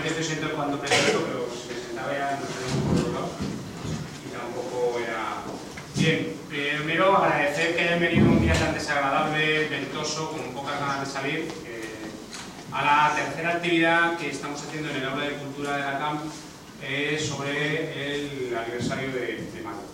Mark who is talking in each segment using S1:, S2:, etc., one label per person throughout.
S1: estoy sentado cuando presento, pero si me sentaba ya no tenía un poco lado y tampoco era... Bien, primero agradecer que hayan venido un día tan desagradable, ventoso, con pocas ganas de salir, a la tercera actividad que estamos haciendo en el aula de cultura de la CAM sobre el aniversario de Mago.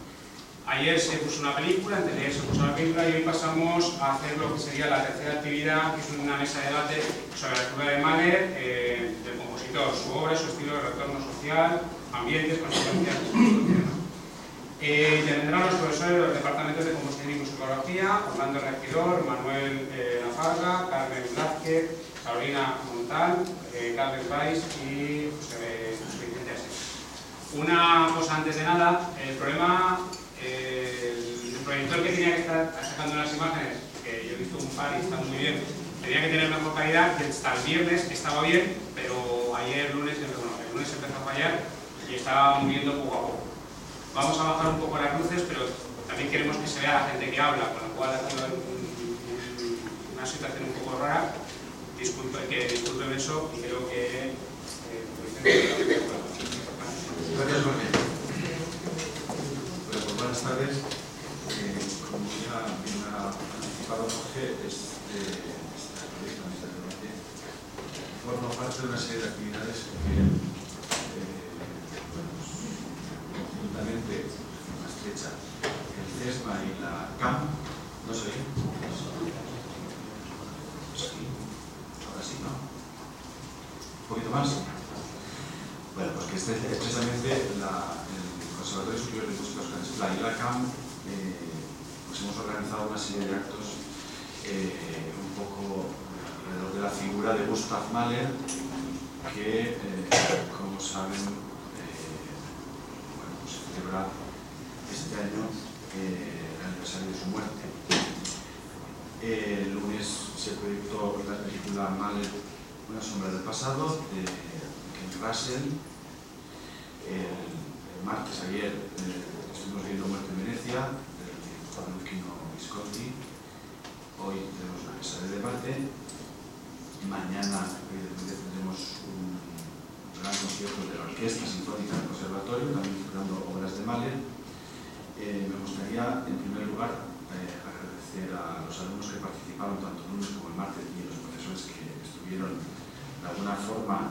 S1: Ayer se puso una película, antes de ayer se puso una película y hoy pasamos a hacer lo que sería la tercera actividad, que es una mesa de debate sobre la figura de Mahler, del compositor, su obra, su estilo de retorno social, ambientes, consecuencias, intervendrán los profesores de los departamentos de composición y musicología, Orlando Regidor, Manuel Lafarga, Carmen Blázquez, Carolina Montal, Carles Valls y José Vicente Asís. Una cosa antes de nada, el problema, el proyector que tenía que estar sacando las imágenes, que yo he visto un par y está muy bien, tenía que tener mejor calidad, que hasta el viernes estaba bien, pero ayer lunes, bueno, el lunes empezó a fallar y estaba muriendo poco a poco. Vamos a bajar un poco las luces, pero también queremos que se vea la gente que habla, con lo cual aquí va a haber una situación un poco rara. Disculpen eso y creo que...
S2: Gracias, Jorge. Bueno, pues buenas tardes. Como ya ha anticipado Jorge, este debate forma parte de una serie de actividades que conjuntamente, en una estrecha, el CESMA y la CAM, no sé bien. Sí. Ahora sí, ¿no? ¿Un poquito más? Bueno, pues que precisamente el Conservatorio Superior de Música Oscar Esplá y la CAM pues hemos organizado una serie de actos un poco alrededor de la figura de Gustav Mahler, que, como saben, bueno, pues se celebra este año el aniversario de su muerte. El lunes se proyectó la película Mahler, Una sombra del pasado, de Ken Russell. El martes, ayer, estuvimos viendo Muerte en Venecia, del director Luchino Visconti. Hoy tenemos una mesa de debate. Mañana tendremos un gran concierto de la Orquesta Sinfónica del Conservatorio, también tocando obras de Mahler. Me gustaría, en primer lugar, agradecer a los alumnos que participaron tanto el lunes como el martes y a los profesores que estuvieron de alguna forma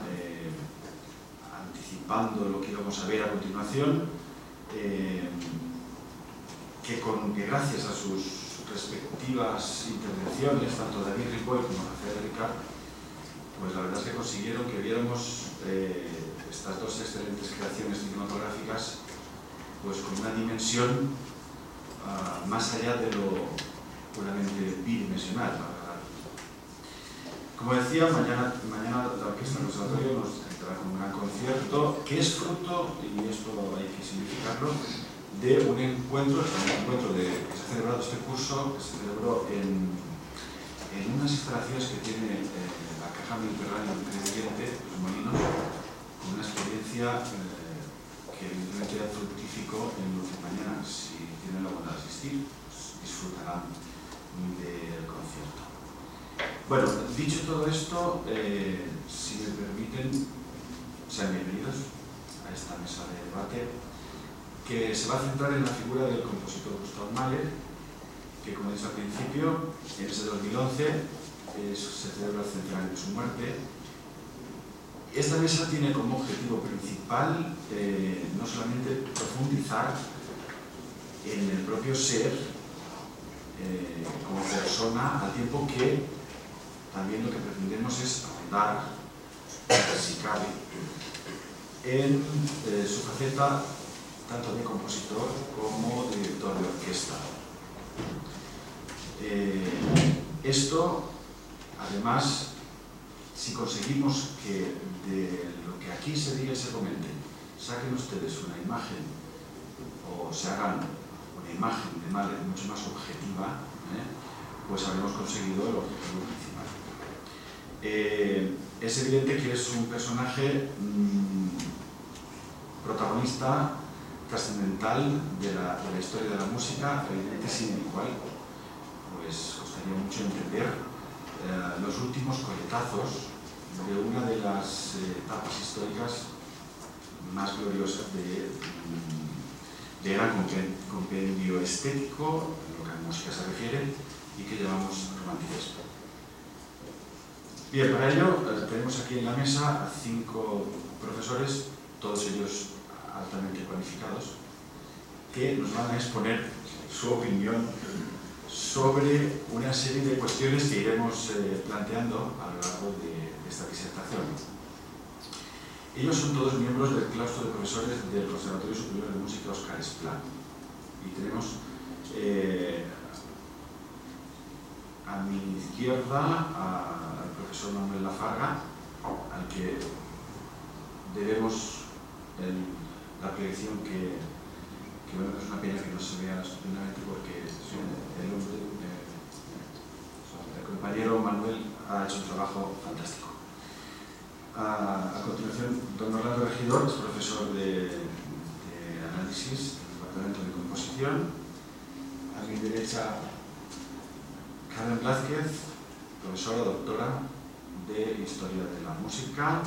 S2: anticipando lo que íbamos a ver a continuación, que gracias a sus respectivas intervenciones, tanto David Ripoll como Rafael Ricard, pues la verdad es que consiguieron que viéramos estas dos excelentes creaciones cinematográficas pues con una dimensión más allá de lo puramente bidimensional. Como decía, mañana la Orquesta del Conservatorio nos entrará con un gran concierto que es fruto, y esto hay que significarlo, de un encuentro que se ha celebrado este curso, que se celebró en unas instalaciones que tiene la Caja Mediterránea del Creyente, Los Molinos, con una experiencia que evidentemente fructífico en lo que mañana, si tienen la bondad de asistir, pues disfrutarán del concierto. Bueno, dicho todo esto, si me permiten, sean bienvenidos a esta mesa de debate que se va a centrar en la figura del compositor Gustav Mahler, que, como he dicho al principio, en ese 2011 se celebra el centenario de su muerte. Esta mesa tiene como objetivo principal no solamente profundizar en el propio ser como persona, al tiempo que también lo que pretendemos es ahondar, si cabe, en su faceta tanto de compositor como de director de orquesta. Esto, además, si conseguimos que de lo que aquí se diga y se comente saquen ustedes una imagen o se hagan una imagen de Mahler mucho más objetiva, pues habremos conseguido el objetivo principal. Es evidente que es un personaje protagonista trascendental de la historia de la música, evidente sin el cual pues costaría mucho entender los últimos coletazos de una de las las etapas históricas más gloriosas de gran compendio estético, en lo que a música se refiere, y que llamamos romanticismo. Bien, para ello tenemos aquí en la mesa a 5 profesores, todos ellos altamente cualificados, que nos van a exponer su opinión sobre una serie de cuestiones que iremos planteando a lo largo de esta disertación. Ellos son todos miembros del claustro de profesores del Conservatorio Superior de Música Óscar Esplá. Y tenemos a mi izquierda al profesor Manuel Lafarga, al que debemos la proyección que bueno, es una pena que no se vea estupendamente porque el compañero Manuel ha hecho un trabajo fantástico. A continuación, don Orlando Regidor es profesor de análisis del Departamento de Composición. A mi derecha, Carmen Blázquez, profesora doctora de Historia de la Música.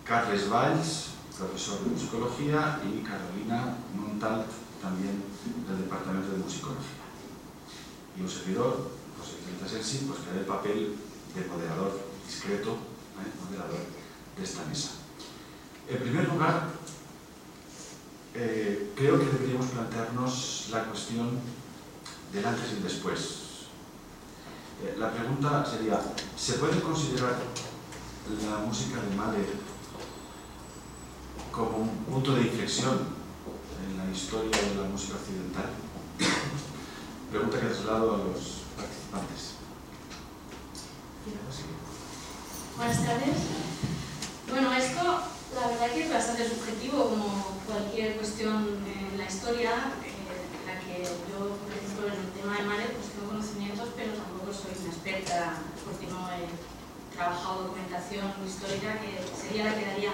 S2: Carles Valls, profesor de Musicología, y Carolina Montal, también del Departamento de Musicología. Y un servidor, José Vicente Asensi, pues que hará el papel de moderador discreto, moderador de esta mesa. En primer lugar, creo que deberíamos plantearnos la cuestión del antes y el después. La pregunta sería, ¿se puede considerar la música de Mahler como un punto de inflexión en la historia de la música occidental? Pregunta que traslado a los participantes.
S3: Buenas tardes. Bueno, esto la verdad que es bastante subjetivo, como cualquier cuestión en la historia, en la que yo, por ejemplo, en el tema de Mahler, pues tengo conocimientos, pero tampoco soy una experta, porque no he trabajado documentación histórica, que sería la que daría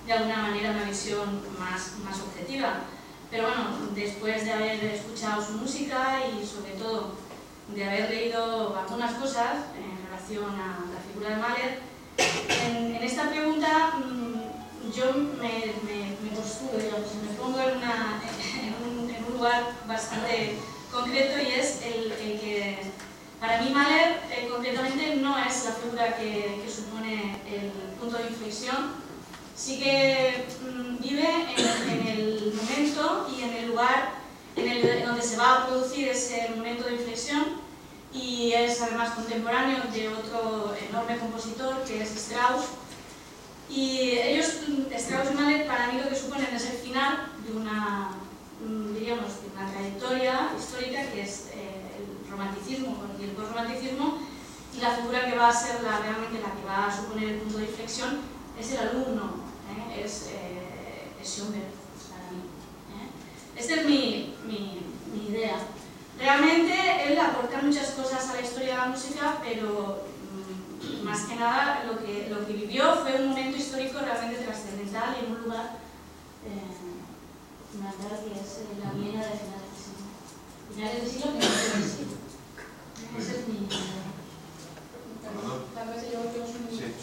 S3: de alguna manera una visión más objetiva. Pero bueno, después de haber escuchado su música y sobre todo de haber leído algunas cosas en relación a la figura de Mahler, en esta pregunta yo me postulo, digamos, me pongo en un lugar bastante concreto, y es el que para mí Mahler concretamente no es la figura que supone el punto de inflexión. Sí que vive en el momento y en el lugar en donde se va a producir ese momento de inflexión, y es además contemporáneo de otro enorme compositor que es Strauss. Y ellos, Strauss y Mahler, para mí lo que suponen es el final de una, diríamos, de una trayectoria histórica que es el romanticismo y el postromanticismo, y la figura que va a ser realmente la que va a suponer el punto de inflexión es el alumno, es Schoenberg para mí. Esta es mi idea. Realmente él aporta muchas cosas a la historia de la música, pero más que nada lo que vivió fue un momento histórico realmente trascendental en un lugar fundamental, que es la Viena de finales del siglo XIX. Esa es mi idea.
S4: Tal vez yo creo que es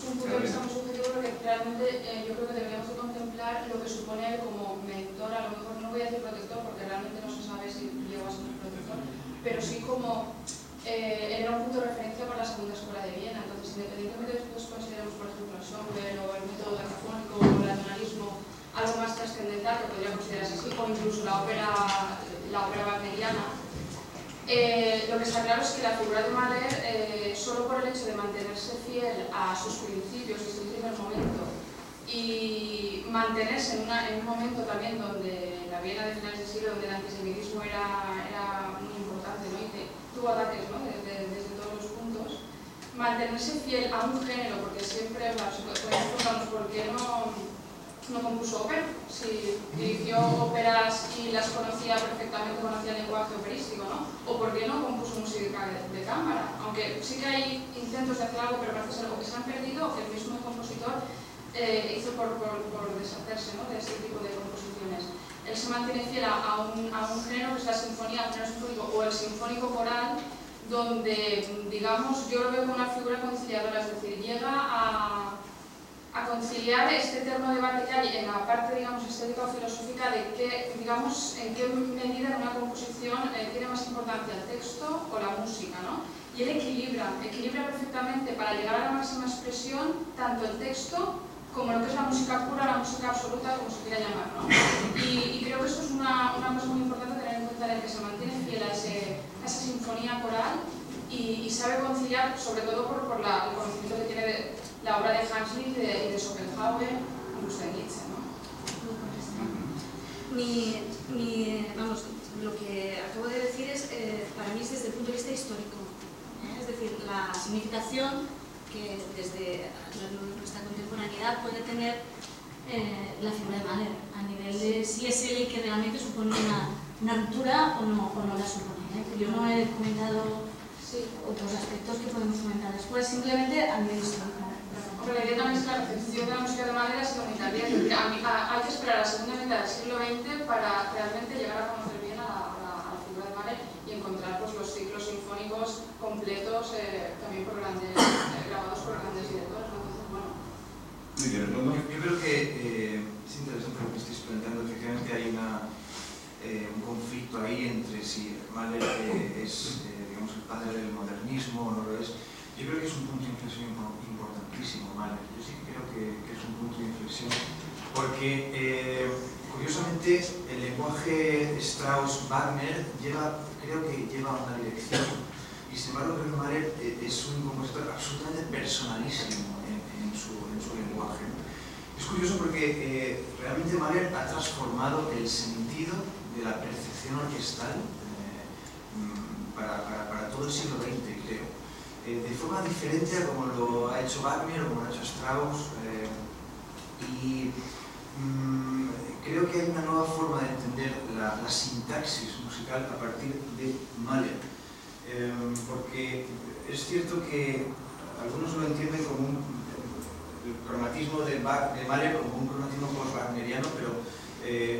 S4: un punto de vista muy subjetivo, porque realmente yo creo que deberíamos de contemplar lo que supone él como mentor. A lo mejor no voy a decir protector, porque realmente no se sabe si llegó a ser un protector, pero sí como era un punto de referencia para la segunda escuela de Viena. Entonces, independientemente de que después consideremos, por ejemplo, a Schoenberg o el método decafónico o el atonalismo algo más trascendental, que podría considerarse así, o incluso la ópera wagneriana, lo que está claro es que la figura de Mahler, solo por el hecho de mantenerse fiel a sus principios desde un primer momento y mantenerse en un momento también donde la Viena de finales del siglo, donde el antisemitismo era muy importante, ¿no? Y que tuvo ataques, ¿no? desde todos los puntos, mantenerse fiel a un género, porque siempre podemos preguntarnos por qué no compuso ópera, si dirigió óperas y las conocía perfectamente, conocía el lenguaje operístico, ¿no? O por qué no compuso música de cámara, aunque sí que hay intentos de hacer algo, pero parece ser algo que se han perdido o que el mismo compositor hizo por deshacerse, ¿no? de este tipo de composiciones. Él se mantiene fiel a un género que es la sinfonía, el género sinfónico o el sinfónico coral, donde, digamos, yo lo veo como una figura conciliadora, es decir, llega a conciliar este eterno debate que hay en la parte, digamos, estética o filosófica de que, digamos, en qué medida en una composición tiene más importancia el texto o la música, ¿no? Y él equilibra perfectamente para llegar a la máxima expresión tanto el texto como lo que es la música pura, la música absoluta, como se quiera llamar, ¿no? Y creo que esto es una cosa muy importante tener en cuenta, en el que se mantiene fiel a esa sinfonía coral y sabe conciliar, sobre todo por el conocimiento que tiene de la obra de Hans Liszt y de Schopenhauer, incluso de Nietzsche, ¿no?
S3: Vamos, lo que acabo de decir es, para mí es desde el punto de vista histórico, es decir, la significación que desde nuestra contemporaneidad puede tener la figura de Mahler, a nivel de si es él que realmente supone una ruptura o no la supone. Yo no he comentado otros aspectos que podemos comentar después, simplemente a nivel histórico.
S4: Hombre, la idea también es que la recepción de la música de Mahler ha sido muy tardía, es decir, hay que esperar a la segunda mitad del siglo XX para realmente llegar a conocer bien a la figura de Mahler y encontrar pues, los ciclos sinfónicos completos, también por grabados por grandes directores. Entonces, bueno.
S5: Muy bien, yo creo que es interesante lo que estáis planteando. Efectivamente hay un conflicto ahí entre si Mahler es digamos, el padre del modernismo o no lo es. Yo creo que es un punto de inflexión importantísimo, Mahler. Yo sí que creo que es un punto de inflexión porque, curiosamente, el lenguaje Strauss-Wagner creo que lleva una dirección y, sin embargo, creo que Mahler es un compositor absolutamente personalísimo en su lenguaje. Es curioso porque realmente Mahler ha transformado el sentido de la percepción orquestal para todo el siglo XX, creo. De forma diferente a como lo ha hecho Wagner o como lo ha hecho Strauss, y creo que hay una nueva forma de entender la sintaxis musical a partir de Mahler, porque es cierto que algunos lo entienden como el cromatismo de Mahler como un cromatismo post-wagneriano, pero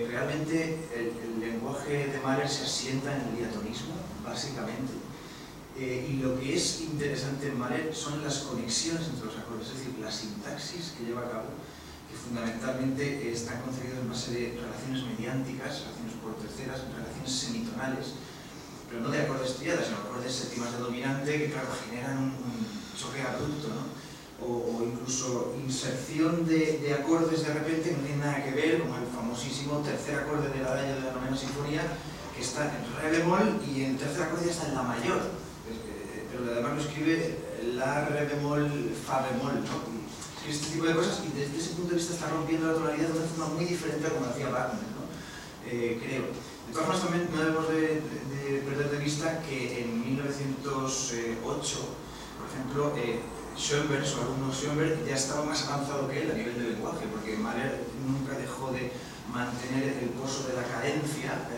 S5: realmente el lenguaje de Mahler se asienta en el diatonismo, básicamente. Y lo que es interesante en Mahler son las conexiones entre los acordes, es decir, la sintaxis que lleva a cabo, que fundamentalmente están concebidas en base de relaciones mediánticas, relaciones por terceras, relaciones semitonales, pero no de acordes triadas, sino acordes séptimas de dominante que, claro, generan un choque abrupto, ¿no? O incluso inserción de acordes de repente que no tienen nada que ver, como el famosísimo tercer acorde del adagio de la novena sinfonía, que está en re bemol y en tercer acorde ya está en la mayor. Pero además lo escribe la, re bemol, fa bemol, ¿no? Y este tipo de cosas, y desde ese punto de vista está rompiendo la tonalidad de una forma muy diferente a como hacía Wagner, ¿no? Creo. De todas formas, también no debemos de perder de vista que en 1908, por ejemplo, Schoenberg, su alumno Schoenberg, ya estaba más avanzado que él a nivel de lenguaje, porque Mahler nunca dejó de mantener el pozo de la cadencia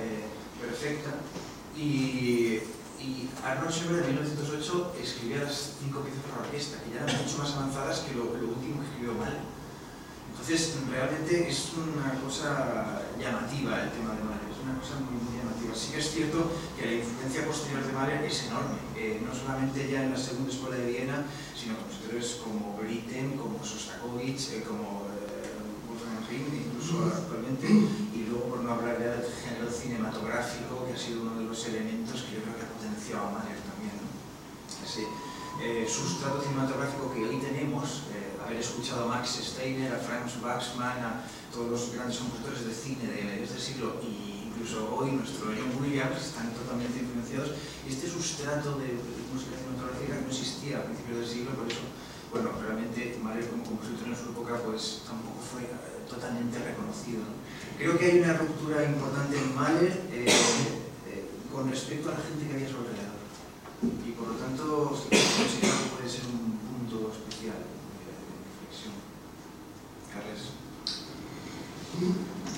S5: perfecta, y Arnold Schoenberg en 1908 escribía las 5 piezas para orquesta, que ya eran mucho más avanzadas que lo último que escribió Mahler. Entonces, realmente es una cosa llamativa el tema de Mahler, es una cosa muy, muy llamativa. Sí que es cierto que la influencia posterior de Mahler es enorme, no solamente ya en la segunda escuela de Viena, sino compositores como Britten, como Sostakovich, como Wolfgang Rihm, incluso actualmente, y luego por no hablar ya del género cinematográfico, que ha sido uno de los elementos que yo creo que ha potenciado a Mahler también, ¿no? Ese sustrato cinematográfico que hoy tenemos, haber escuchado a Max Steiner, a Franz Waxman, a todos los grandes compositores de cine de este siglo, e incluso hoy nuestro John Williams, están totalmente influenciados, y este sustrato de música cinematográfica no existía a principios del siglo, por eso, bueno, realmente Mahler como compositor en su época pues tampoco fue totalmente reconocido, ¿no? Creo que hay una ruptura importante en Mahler con respecto a la gente que había a su alrededor, y por lo tanto considero que puede ser un punto especial de reflexión. Carles.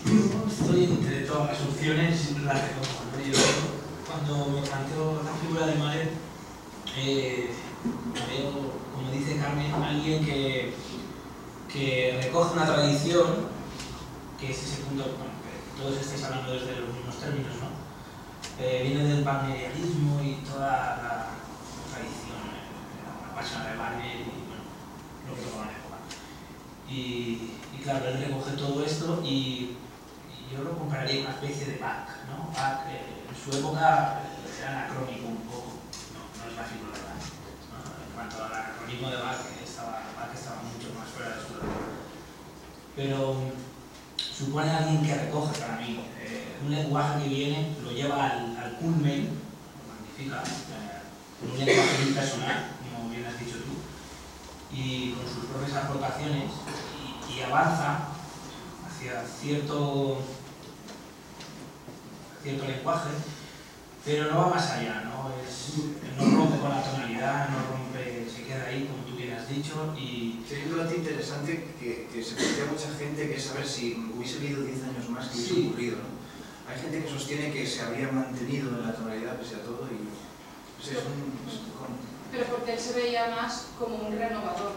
S6: Yo estoy entre todas las opciones, siempre las recojo, ¿no? Yo, cuando me planteo la figura de Mahler, veo, como dice Carmen, alguien que recoge una tradición, que es ese punto, bueno, que todos estáis hablando desde los mismos términos, ¿no? Viene del wagnerianismo y toda la tradición, la pasión de Wagner y bueno, lo que fue en la época. Y claro, él recoge todo esto y yo lo compararía con una especie de Bach, ¿no? Bach en su época era anacrónico un poco, no es la figura de Bach. En cuanto al anacronismo de Bach estaba mucho más fuera de su época. Pero supone a alguien que recoge, para mí, un lenguaje que viene, lo lleva al culmen, lo magnifica, un lenguaje impersonal, como bien has dicho tú, y con sus propias aportaciones, y avanza hacia cierto lenguaje, pero no va más allá, no rompe con la tonalidad, no rompe, se queda ahí, como tú bien has dicho, y...
S5: Sería un debate interesante que se plantea mucha gente, que es saber si hubiese vivido 10 años más, que hubiese ocurrido, ¿no? Hay gente que sostiene que se habría mantenido en la tonalidad pese a todo y...
S4: Pero porque él se veía más como un renovador,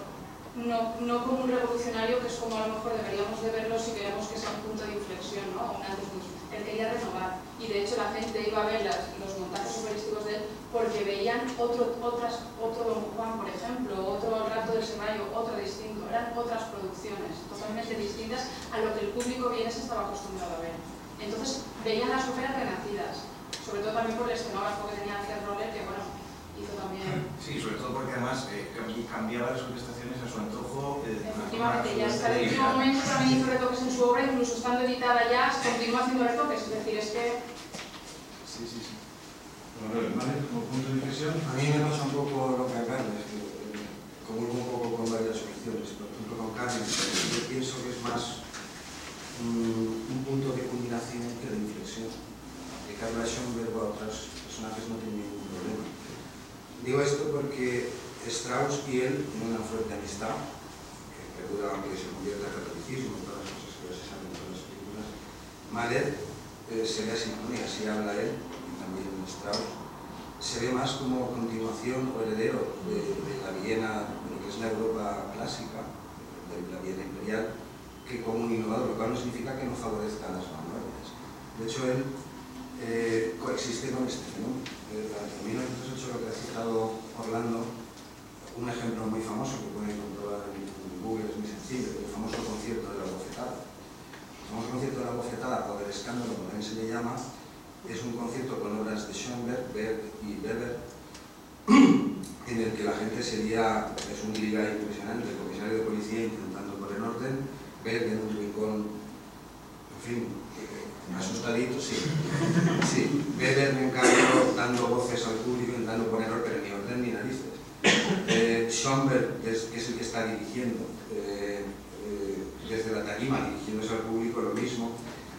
S4: no como un revolucionario, que es como a lo mejor deberíamos de verlo si queremos que sea un punto de inflexión, ¿no? Un antes y después. Él quería renovar, y de hecho la gente iba a ver los montajes operísticos de él porque veían otro Don Juan, por ejemplo, otro Rapto del Serrallo, otro distinto, eran otras producciones totalmente distintas a lo que el público vienes estaba acostumbrado a ver. Entonces veían las óperas renacidas, sobre todo también por el escenógrafo que tenía Ángel Roller, que bueno, hizo también...
S5: Sí, sobre todo porque además cambiaba las orquestaciones a su antojo.
S4: Efectivamente, ya hasta el último momento también hizo retoques en su obra, incluso estando editada ya, continúa haciendo retoques, es decir, es que...
S5: Sí.
S2: ¿Vale? Como punto de inflexión.
S7: A mí me pasa un poco lo que a Carles, que comulgo un poco con varias opciones. Por ejemplo, con Carles, yo pienso que es más un punto de culminación que de inflexión. Que Carles Schoenberg o otros personajes no tienen ningún problema. Digo esto porque Strauss y él tienen una fuerte amistad, que perdura aunque se convierta en catolicismo, todas las cosas que ya se saben en todas las películas. Mahler se ve a sintonía, así habla él, y también Strauss. Se ve más como continuación o heredero de la Viena, de lo que es la Europa clásica, de la Viena imperial, que como un innovador, lo cual no significa que no favorezca las vanguardias. De hecho, él coexiste con este fenómeno. En 1908, lo que ha citado Orlando, un ejemplo muy famoso que pueden comprobar en Google, es muy sencillo, el famoso concierto de la bofetada. El famoso concierto de la bofetada, o del escándalo, como también se le llama, es un concierto con obras de Schoenberg, Berg y Weber, en el que la gente sería, es un liga impresionante, el comisario de policía intentando poner orden, Berg en un rincón, en fin, asustadito, sí. Weber, en cambio, dando voces al público, intentando poner orden, ni orden ni narices. Schoenberg, que es el que está dirigiendo, desde la tarima, dirigiéndose al público, lo mismo,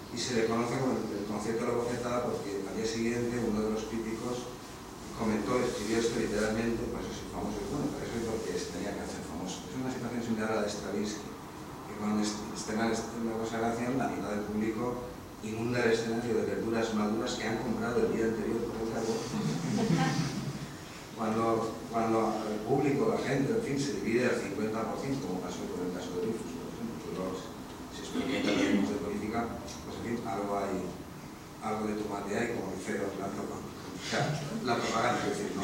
S7: y se le conoce como el concierto de la bofetada porque al día siguiente uno de los críticos comentó, escribió esto literalmente, pues es famoso, bueno, por eso y porque tenía que hacer famoso. Es una situación similar a la de Stravinsky, que cuando estrena una consagración, la mitad del público inunda el escenario de verduras maduras que han comprado el día anterior por el cargo. Cuando el público, la gente, en fin, se divide al 50%, como pasó con el caso de Dreyfus, por ejemplo, que luego se experimenta en de política, pues en fin, algo de tomate hay, como dice Orlando, la propaganda, es decir, no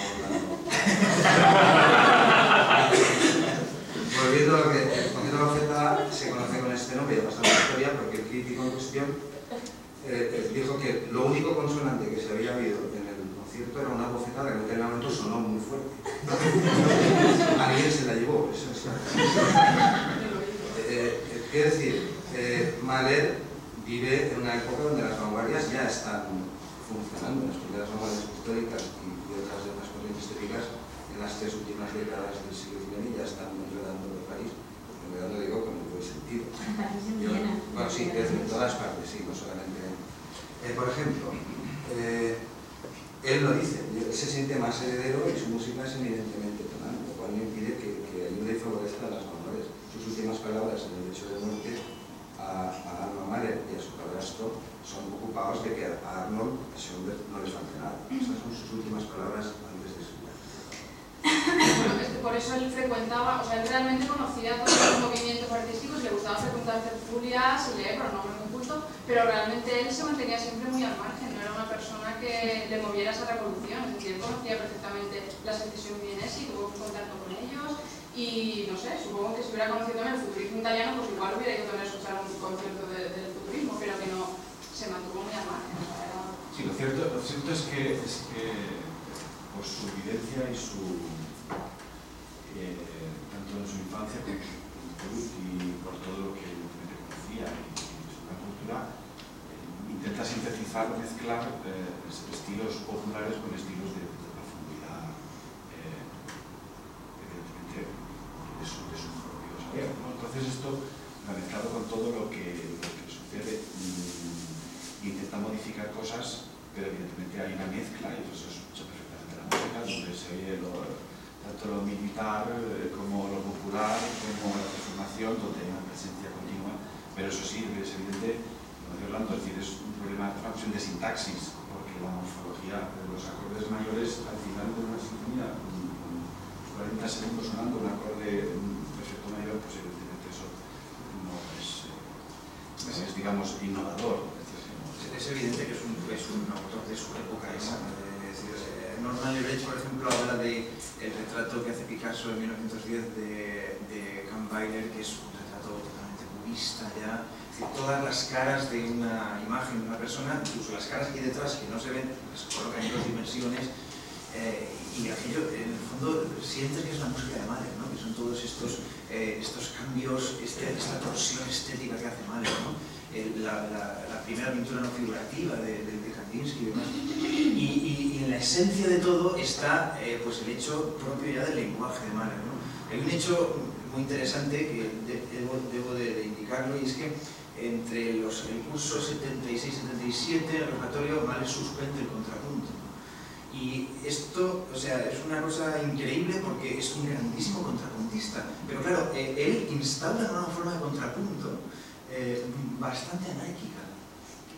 S7: Volviendo a lo que el concierto de la bofetada se conoce con este nombre, ya pasó la historia, porque el crítico en cuestión dijo que lo único consonante que se había oído en el concierto era una bofetada que en aquel momento sonó muy fuerte. Alguien se la llevó, eso es. Quiero decir, Mahler vive en una época donde las vanguardias ya están funcionando, las primeras vanguardias históricas y otras de las corrientes estéticas en las 3 últimas décadas del siglo XIX ya están enredando de París. Enredando digo con el buen sentido. Bueno, sí, en todas partes, sí, no solamente. Por ejemplo, él lo dice, él se siente más heredero y su música es evidentemente tonal, lo cual no impide que ayude y favorezca a las vanguardias. Sus últimas palabras en el hecho de muerte a Alma Mahler y a su padrastro son ocupados de que a Arnold y a Schoenberg no les falte nada. Estas son sus últimas palabras antes de su muerte.
S4: Bueno, por eso él frecuentaba, o sea, él realmente conocía todos los movimientos artísticos, le gustaba frecuentar tertulias y leer, pero no muy culto, pero realmente él se mantenía siempre muy al margen, no era una persona que le moviera esa revolución, es decir, él conocía perfectamente la secesión vienesa y tuvo contacto con ellos, Y no sé, supongo que si hubiera conocido también el futurismo italiano, pues igual hubiera ido también a escuchar un concierto del futurismo, pero que no se mantuvo muy al margen. O sea,
S2: Sí, lo cierto es que por su vivencia y su tanto en su infancia como en su juventud y por todo lo que conocía y su gran cultura, intenta sintetizar o mezclar estilos populares con estilos de profundidad, evidentemente de su propio saber, ¿no? Entonces esto, mezclado con todo lo que sucede, intenta modificar cosas, pero evidentemente hay una mezcla, y eso se escucha perfectamente en la música, donde se oye tanto lo militar como lo popular, como la transformación, donde hay una presencia continua, pero eso sí, es evidente, como decía Orlando, es decir, es un problema, es una cuestión de sintaxis, porque la morfología de los acordes mayores al final de una sinfonía, 40 segundos sonando un acorde perfecto mayor, pues evidentemente eso no es digamos, innovador.
S5: Es evidente que es un autor de su época esa. Norman Lebrecht, por ejemplo, habla del retrato que hace Picasso en 1910 de Kahnweiler, que es un retrato totalmente cubista ya. Es decir, todas las caras de una imagen de una persona, incluso las caras que hay detrás que no se ven, las colocan en dos dimensiones. Y aquello, en el fondo, sientes que es la música de Mahler, ¿no? Que son todos estos cambios, esta torsión estética que hace Mahler, ¿no? La primera pintura no figurativa de Kandinsky y demás. Y en la esencia de todo está pues el hecho propio ya del lenguaje de Mahler, ¿no? Hay un hecho muy interesante que debo de indicarlo, y es que entre el curso 76-77 el repertorio Mahler suspende el contrapunto. Y esto, o sea, es una cosa increíble porque es un grandísimo contrapuntista. Pero claro, él instaura una forma de contrapunto bastante anárquica.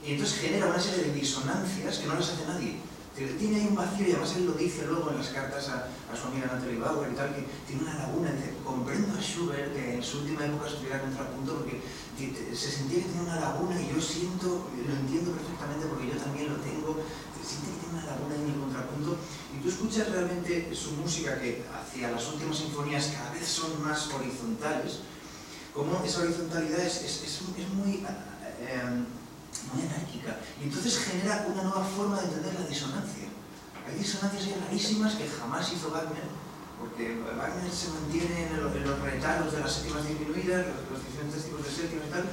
S5: Y entonces genera una serie de disonancias que no las hace nadie. Tiene ahí un vacío, y además él lo dice luego en las cartas a su amiga Natalie Bauer y tal, que tiene una laguna. Dice, comprendo a Schubert que en su última época estuviera contrapunto porque se sentía que tenía una laguna, y yo lo entiendo perfectamente porque yo también lo tengo. Siente que tiene una laguna en el contrapunto, y tú escuchas realmente su música, que hacia las últimas sinfonías cada vez son más horizontales, como esa horizontalidad es muy anárquica, y entonces genera una nueva forma de entender la disonancia. Hay disonancias rarísimas que jamás hizo Wagner, porque Wagner se mantiene en los retalos de las séptimas disminuidas, los diferentes tipos de séptimas y tal,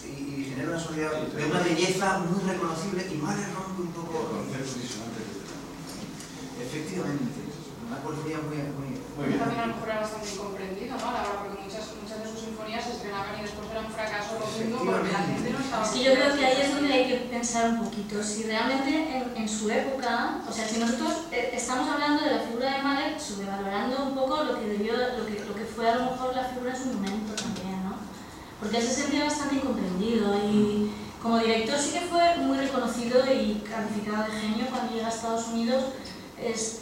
S5: y genera una sonoridad de una belleza muy reconocible, y Mahler rompe un poco
S2: conceptos disonantes.
S5: Efectivamente, una polifonía muy bien.
S4: También a lo mejor era bastante incomprendido, ¿no? A la hora, porque muchas de sus sinfonías se estrenaban y después era un fracaso rotundo porque la gente no estaba...
S3: Es que yo creo que ahí es donde hay que pensar un poquito. Si realmente en su época, o sea, si nosotros estamos hablando de la figura de Mahler, sobrevalorando un poco lo que fue a lo mejor la figura en su momento también, ¿no? Porque él se sentía bastante incomprendido, y como director sí que fue muy reconocido y calificado de genio. Cuando llega a Estados Unidos es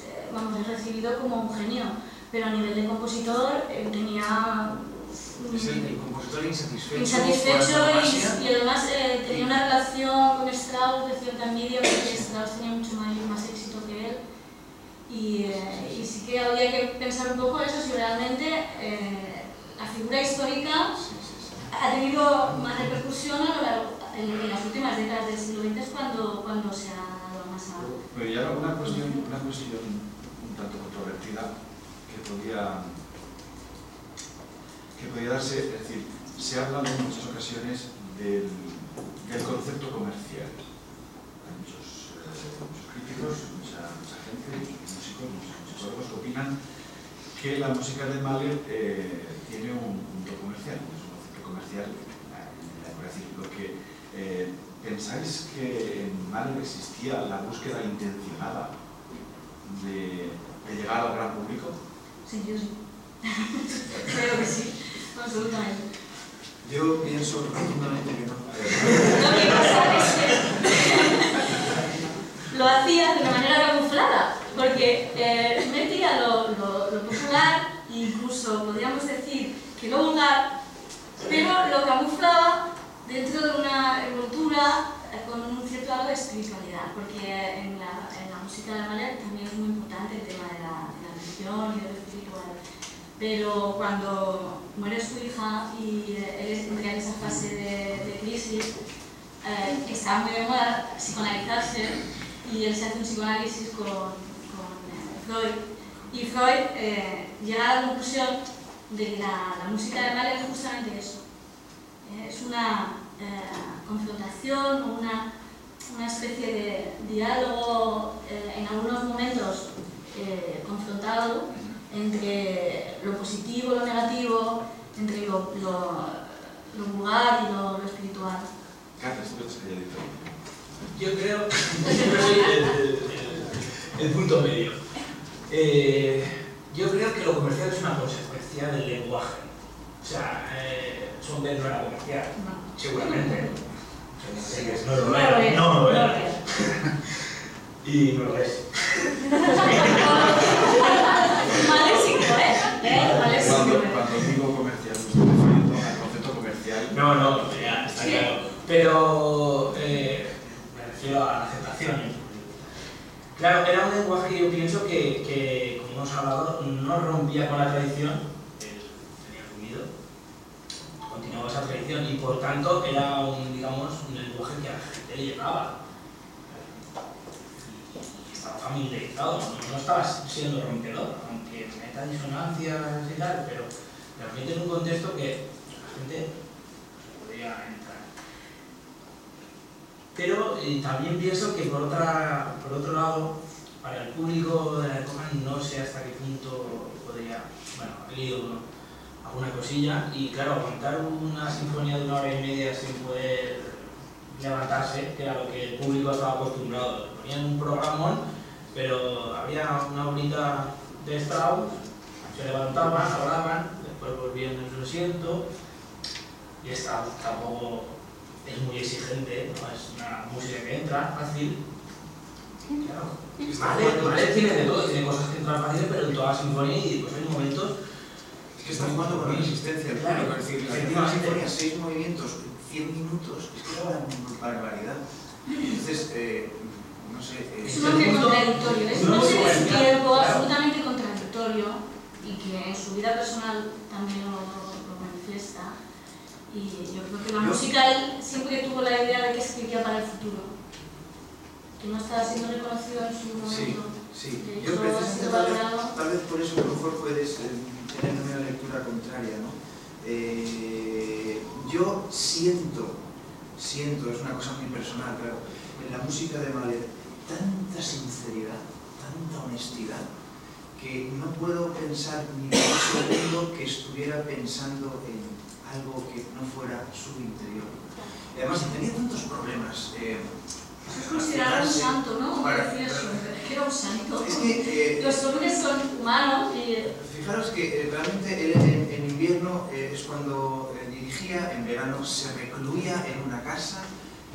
S3: recibido como un genio, pero a nivel de compositor tenía...
S5: Es el compositor insatisfecho
S3: y además tenía una relación con Strauss de cierta envidia, porque Strauss tenía mucho más éxito que él, y sí que había que pensar un poco eso, si realmente la figura histórica ha tenido más repercusión en las últimas décadas del siglo XX, cuando se ha dado más a...
S2: Pero ya una cuestión un tanto controvertida que podía darse, es decir, se ha hablado en muchas ocasiones del concepto comercial. Hay muchos críticos, mucha gente, músicos, musicólogos que opinan que la música de Mahler tiene un punto comercial, es un concepto comercial. Por decir, lo que ¿pensáis que en Mahler existía la búsqueda intencionada de llegar al gran público?
S3: Sí, yo sí. Creo que sí, absolutamente.
S5: Yo pienso profundamente que no.
S3: Lo que pasa es que lo hacía de una manera camuflada, porque metía lo popular, incluso podríamos decir que lo vulgar, pero lo camuflaba dentro de una envoltura con un cierto grado de espiritualidad, porque en la música de Mahler también es muy importante el tema de la religión y de lo espiritual. pero cuando muere su hija y él entra en esa fase de crisis, está muy de moda psicoanalizarse y él se hace un psicoanálisis con Freud. Y Freud llega a la conclusión de que la música de Mahler es justamente eso. Es una confrontación o una especie de diálogo en algunos momentos confrontado entre lo positivo, lo negativo, entre lo vulgar y lo espiritual.
S2: Carlos, ¿tú piensas que hay editado?
S6: Yo creo que siempre soy el punto medio. Yo creo que lo comercial es una consecuencia del lenguaje. O sea, Schönberg no era comercial, seguramente. No lo era. Y no lo es.
S3: Malésico, Malésico.
S2: Cuando digo comercial, me estoy refiriendo al concepto comercial.
S6: No, ya está claro. Pero me refiero a la aceptación. Claro, era un lenguaje que yo pienso que como hemos hablado, no rompía con la tradición, él tenía ruido, continuaba esa tradición y por tanto era un lenguaje que a la gente le llegaba. Y estaba familiarizado, no estaba siendo rompedor, aunque meta disonancias y tal, pero realmente en un contexto que la gente podía entrar. Pero también pienso que por otro lado, para el público de la época no sé hasta qué punto podría, bueno, he leído alguna cosilla y claro, aguantar una sinfonía de 1 hora y media sin poder levantarse, que era lo que el público estaba acostumbrado. Ponían un programón, pero había una horita de Strauss, se levantaban, hablaban, después volvían en su asiento y Strauss tampoco es muy exigente, no es una música que entra fácil. Claro, Mahler tiene de todo, tiene cosas que entran fáciles, pero en toda la sinfonía y pues hay momentos.
S5: Es que está jugando con la existencia del público, es decir, la sinfonía, 6 movimientos, 100 minutos, es que es una barbaridad. Entonces, no sé.
S3: Es un hombre contradictorio, es un hombre de su tiempo, absolutamente contradictorio y que en su vida personal también lo manifiesta. Y yo creo que la música, él siempre tuvo la idea de que escribía para el futuro, que no estaba siendo reconocido en su momento.
S5: Sí.
S3: De
S5: Yo
S3: hecho,
S5: precisamente tal vez por eso a lo mejor puedes tener una lectura contraria, ¿no? Yo siento, es una cosa muy personal, claro, en la música de Mahler tanta sinceridad, tanta honestidad, que no puedo pensar ni un segundo que estuviera pensando en algo que no fuera su interior. Y además tenía tantos problemas.
S3: Es considerado un santo, ¿no? Que era un santo.
S5: Es que,
S3: los hombres son humanos y...
S5: Fijaros que realmente él en invierno es cuando dirigía, en verano se recluía en una casa,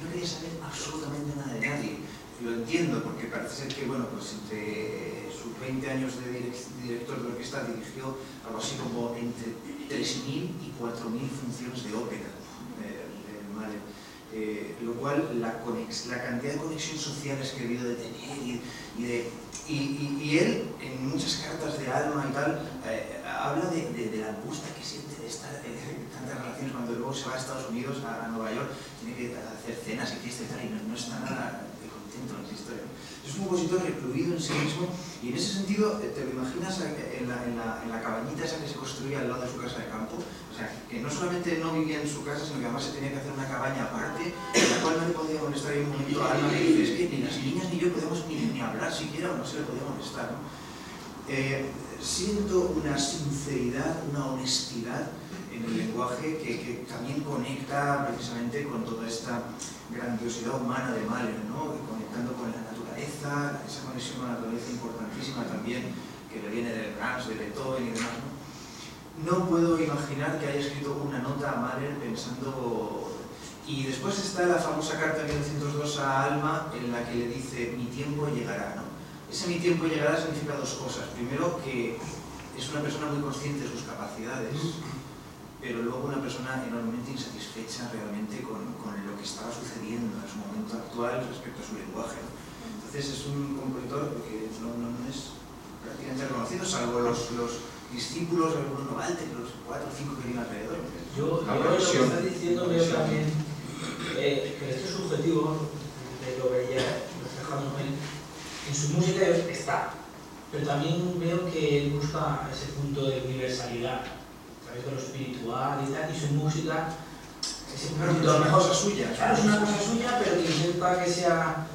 S5: no quería saber absolutamente nada de nadie. Lo entiendo porque parece ser que, bueno, pues entre sus 20 años de director de orquesta dirigió algo así como entre 3.000 y 4.000 funciones de ópera de Mahler. Lo cual la cantidad de conexiones sociales que he debido de tener y él en muchas cartas de alma y tal habla de la angustia que siente de estar en tantas relaciones cuando luego se va a Estados Unidos, a Nueva York, tiene que hacer cenas y fiestas y tal y no está nada contento en esa historia. Es un compositor recluido en sí mismo y en ese sentido te lo imaginas en la cabañita esa que se construía al lado de su casa de campo, o sea, que no solamente no vivía en su casa, sino que además se tenía que hacer una cabaña aparte, en la cual no le podía molestar en un momento a Alma que dice, es que ni las niñas ni yo podemos ni hablar siquiera, o no se le podía molestar, ¿no? Siento una sinceridad, una honestidad en el lenguaje que también conecta precisamente con toda esta grandiosidad humana de Mahler, ¿no? Conectando con la naturaleza, esa conexión con la naturaleza importantísima también, que le viene del Brahms, de Beethoven y demás, ¿no? No puedo imaginar que haya escrito una nota a Mahler pensando... Y después está la famosa carta de 1902 a Alma, en la que le dice, mi tiempo llegará, ¿no? Ese mi tiempo llegará significa dos cosas. Primero, que es una persona muy consciente de sus capacidades, pero luego una persona enormemente insatisfecha realmente con lo que estaba sucediendo en su momento actual respecto a su lenguaje. Entonces es un compositor que no es prácticamente reconocido, salvo los discípulos, el Bruno Walter, los 4 o 5 que vienen alrededor.
S6: Yo lo que estás diciendo veo también que esto es subjetivo, lo veía reflejado en su música está, pero también veo que él busca ese punto de universalidad a través de lo espiritual y tal, y su música ese punto,
S5: es una cosa suya.
S6: Claro, es una cosa suya, pero que intenta que sea...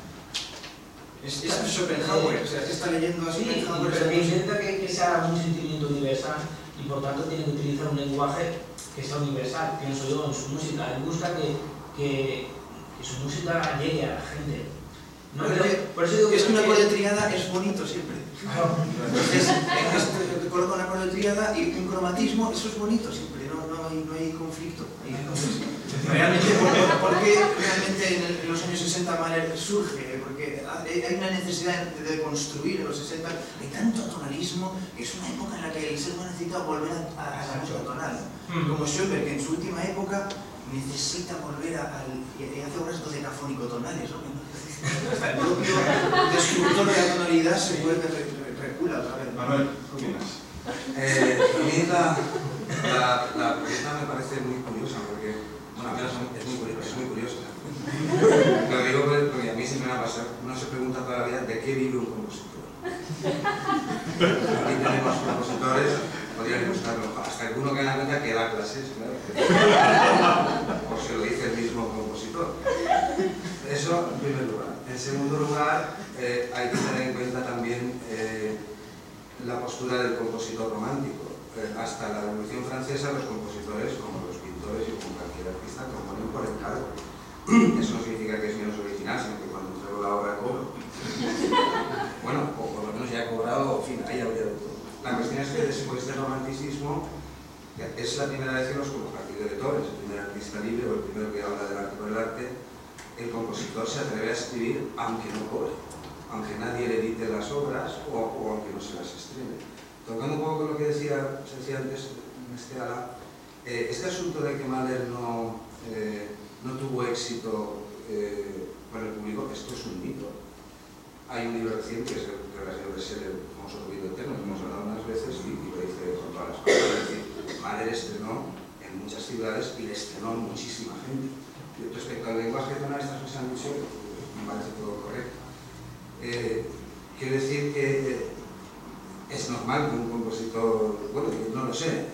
S5: Es Schopenhauer, o sea, que está leyendo a Schopenhauer.
S6: Pero que intenta que sea un sentimiento universal y por tanto tiene que utilizar un lenguaje que sea universal, pienso yo, en su música. Él busca que su música llegue a la gente. No, por eso digo
S5: es que un acorde de tríada es bonito siempre.
S6: Claro.
S5: Entonces, coloca un acorde de tríada y un cromatismo, eso es bonito siempre, no hay conflicto. Entonces, realmente, ¿por qué realmente en los años 60 Mahler surge? Porque hay una necesidad de construir en los 60, hay tanto tonalismo, que es una época en la que el ser humano necesita volver a la música tonal. Como Schoenberg, que en su última época necesita volver y hace obras dodecafónico-tonales, ¿no? Hasta el propio destructor de la tonalidad se vuelve recula otra vez.
S2: Manuel, ¿qué opinas?
S7: A mí la pieza me parece muy curiosa, porque, bueno, a mí es muy curiosa. Lo digo porque a mí siempre me ha pasado, uno se pregunta toda la vida de qué vive un compositor. Aquí tenemos compositores, podrían buscarlo, hasta alguno que da cuenta que da clases, claro. O se lo dice el mismo compositor. Eso en primer lugar. En segundo lugar, hay que tener en cuenta también la postura del compositor romántico. Hasta la Revolución Francesa los compositores, como los pintores y como cualquier artista, componen por encargo. Eso no significa que es menos original, sino que cuando entrego la obra cobro. Bueno, o por lo menos ya he cobrado, en fin, ahí habría de todo. La cuestión es que después del romanticismo es la primera vez que los directores, el primer artista libre o el primero que habla del arte por el arte, el compositor se atreve a escribir aunque no cobre, aunque nadie le edite las obras o aunque no se las estrene. Tocando un poco lo que se decía antes, este asunto de que Mahler no tuvo éxito con el público, esto es un mito. Hay un libro reciente, que es el libro de Seller, el famoso Ruido Eterno, que hemos hablado unas veces y lo dice con todas las palabras. Es decir, Mahler estrenó en muchas ciudades y le estrenó muchísima gente. Respecto al lenguaje tonal, estas cosas han dicho, me parece todo correcto. Quiero decir que es normal que un compositor, bueno, no lo sé,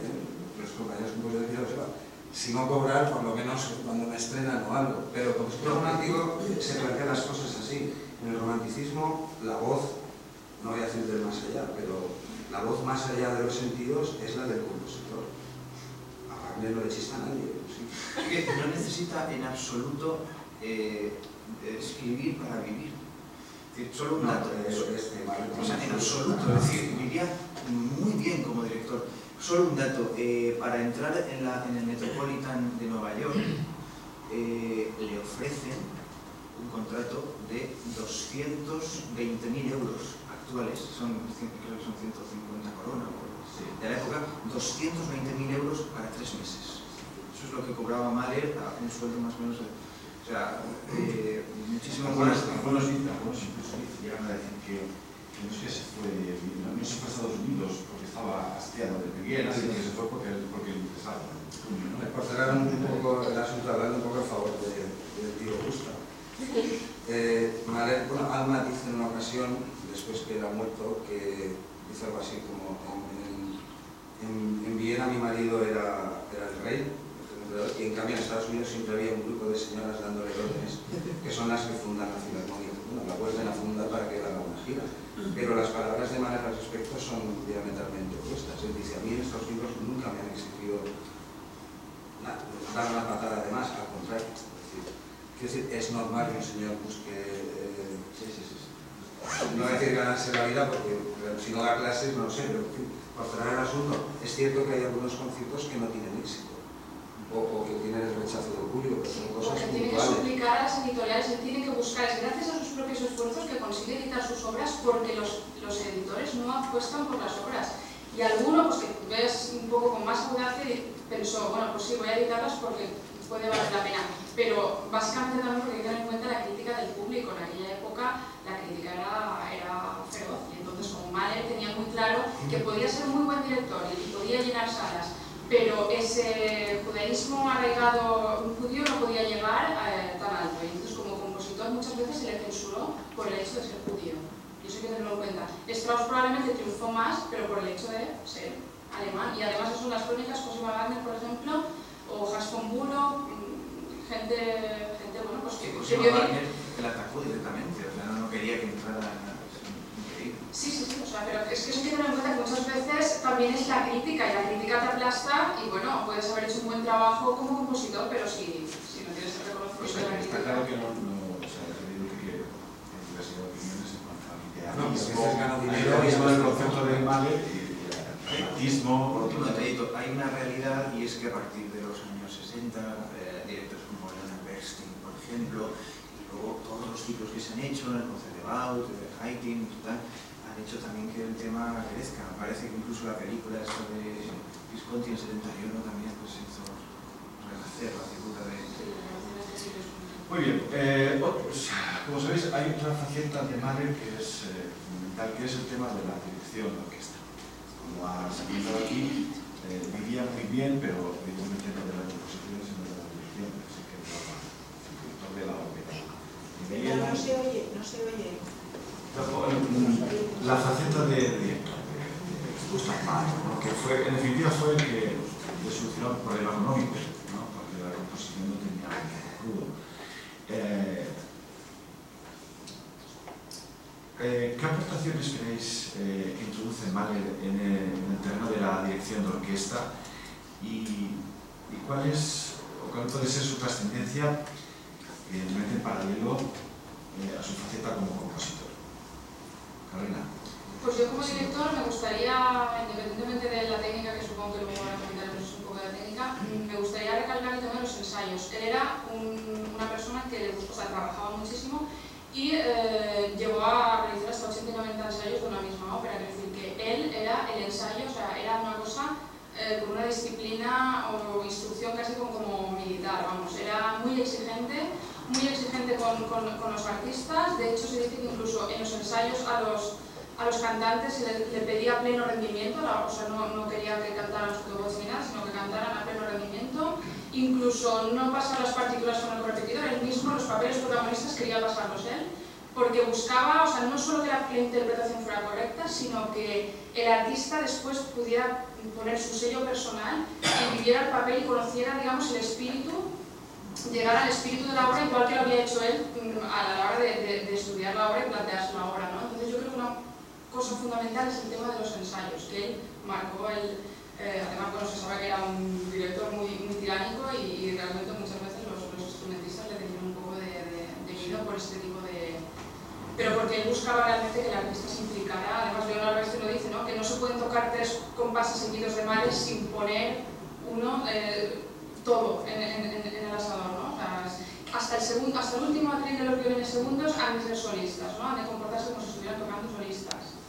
S7: los compañeros compositores ya lo sepan, si no cobrar, por lo menos cuando me estrenan o algo, pero el compositor romántico se plantea las cosas así. En el romanticismo, la voz, no voy a decir del más allá, pero la voz más allá de los sentidos es la del compositor. A Wagner no le chista a nadie. ¿Sí?
S5: Que no necesita en absoluto escribir para vivir. Es decir, solo un dato. O sea, en absoluto. Es decir, vivía muy bien como director. Solo un dato. Para entrar en el Metropolitan de Nueva York, le ofrecen un contrato de 220.000 euros actuales. Creo que son 150 coronas de la época. 220.000 euros para 3 meses. Eso es lo que cobraba Mahler a un sueldo más o menos, o sea, muchísimo más.
S2: Algunos incluso llegan a decir que no es que se fue a Estados Unidos porque estaba hastiado de Viena, sino que se fue porque le interesaba.
S7: Por cerrar un poco el asunto, hablando un poco a favor del tío Gustav. Mahler, bueno, Alma dice en una ocasión, después que era muerto, que dice algo así como en Viena mi marido era el rey, y en cambio en Estados Unidos siempre había un grupo de señoras dándole órdenes, que son las que fundan la Filarmónica. Bueno, la vuelven a fundar para que haga una gira, pero las palabras de Mahler al respecto son diametralmente opuestas. Él dice, a mí en Estados Unidos nunca me han exigido dar una patada de más, al contrario. Quiero decir, es normal que un señor busque, no voy a decir ganarse la vida, porque si no da clases, no lo sé, pero por cerrar el asunto, es cierto que hay algunos conciertos que no tienen éxito, o que tienen el rechazo del público, pero son cosas
S4: porque tiene que
S7: puntuales.
S4: suplicar a las editoriales, él tiene que buscar, es gracias a sus propios esfuerzos que consigue editar sus obras, porque los editores no apuestan por las obras. Y alguno, pues que ves un poco con más audacia, pensó, bueno, pues sí, voy a editarlas porque puede valer la pena. Pero básicamente también porque hay que tener en cuenta la crítica del público. En aquella época la crítica era feroz, y entonces como Mahler tenía muy claro que podía ser muy buen director y podía llenar salas, pero ese judaísmo arraigado judío no podía llegar tan alto. Y entonces, como compositor, muchas veces se le censuró por el hecho de ser judío. Y eso hay que tenerlo en cuenta. Strauss probablemente triunfó más, pero por el hecho de ser alemán. Y además, eso son las crónicas, Cosima Wagner, por ejemplo, o Hans von Bülow, gente bueno, pues que...
S5: Cosima Wagner la atacó directamente, o sea, no quería que entrara en la...
S4: Sí, o sea, pero es que eso hay que tener en cuenta que muchas veces también es la crítica, y la crítica te aplasta, y bueno, puedes haber hecho un buen trabajo como compositor, pero si no tienes el reconocimiento de la crítica...
S2: Está claro que no o sea, es evidente que hay diversidad de opiniones en cuanto a idealismo, el concepto de Mahler y pragmatismo...
S5: Hay una realidad, y es que a partir de los años 60, directores como Leonard Bernstein, por ejemplo, y luego todos los ciclos que se han hecho, el Concertgebouw, el Haydn y tal, han hecho también que el tema crezca. Me parece que incluso la película esta de Visconti en 71 también pues hizo renacer la figura de...
S2: Muy bien, como sabéis hay otra faceta de Mahler que es fundamental, que es el tema de la dirección de orquesta. Como ha salido aquí, vivía muy bien, pero evidentemente no de la composición sino de la dirección, así que el director de la ópera.
S8: No se oye.
S2: La faceta de Gustav Mahler, ¿no? Que fue, en definitiva fue el que le solucionó el problema económico, ¿no? Porque la composición no tenía crudo. ¿Qué aportaciones creéis introduce Mahler en el terreno de la dirección de orquesta y cuál puede ser su trascendencia, evidentemente en paralelo a su faceta como compositor? Carolina.
S4: Pues yo como director me gustaría, independientemente de la técnica, que supongo que luego van a comentarnos un poco de la técnica, me gustaría recalcar el tema de los ensayos. Él era una persona que trabajaba muchísimo y llegó a realizar hasta 80 y 90 ensayos de una misma ópera. Es decir, que él era el ensayo, o sea, era una cosa con una disciplina o instrucción casi como militar, vamos. Era muy exigente con los artistas. De hecho, se dice que incluso en los ensayos a los cantantes se le pedía pleno rendimiento, o sea, no quería que cantaran sottovoce ni nada, sino que cantaran a pleno rendimiento. Incluso no pasar las partituras con el correpetidor, él mismo, los papeles protagonistas quería pasarlos él, porque buscaba, o sea, no solo que la interpretación fuera correcta, sino que el artista después pudiera poner su sello personal y viviera el papel y conociera, digamos, el espíritu, llegar al espíritu de la obra, igual que lo había hecho él a la hora de estudiar la obra y plantearse la obra, ¿no? Entonces yo creo que una cosa fundamental es el tema de los ensayos, que él marcó además, bueno, se sabe que era un director muy tiránico y realmente muchas veces los instrumentistas le tenían un poco de miedo por este tipo de... Pero porque él buscaba realmente que el artista se implicara. Además, Leonard Bernstein lo dice, ¿no? Que no se pueden tocar 3 compases seguidos de Mahler sin poner todo en el asador, ¿no? O sea, hasta el último atril de los violines segundos han de ser solistas, ¿no? Han de comportarse como si estuvieran tocando solistas.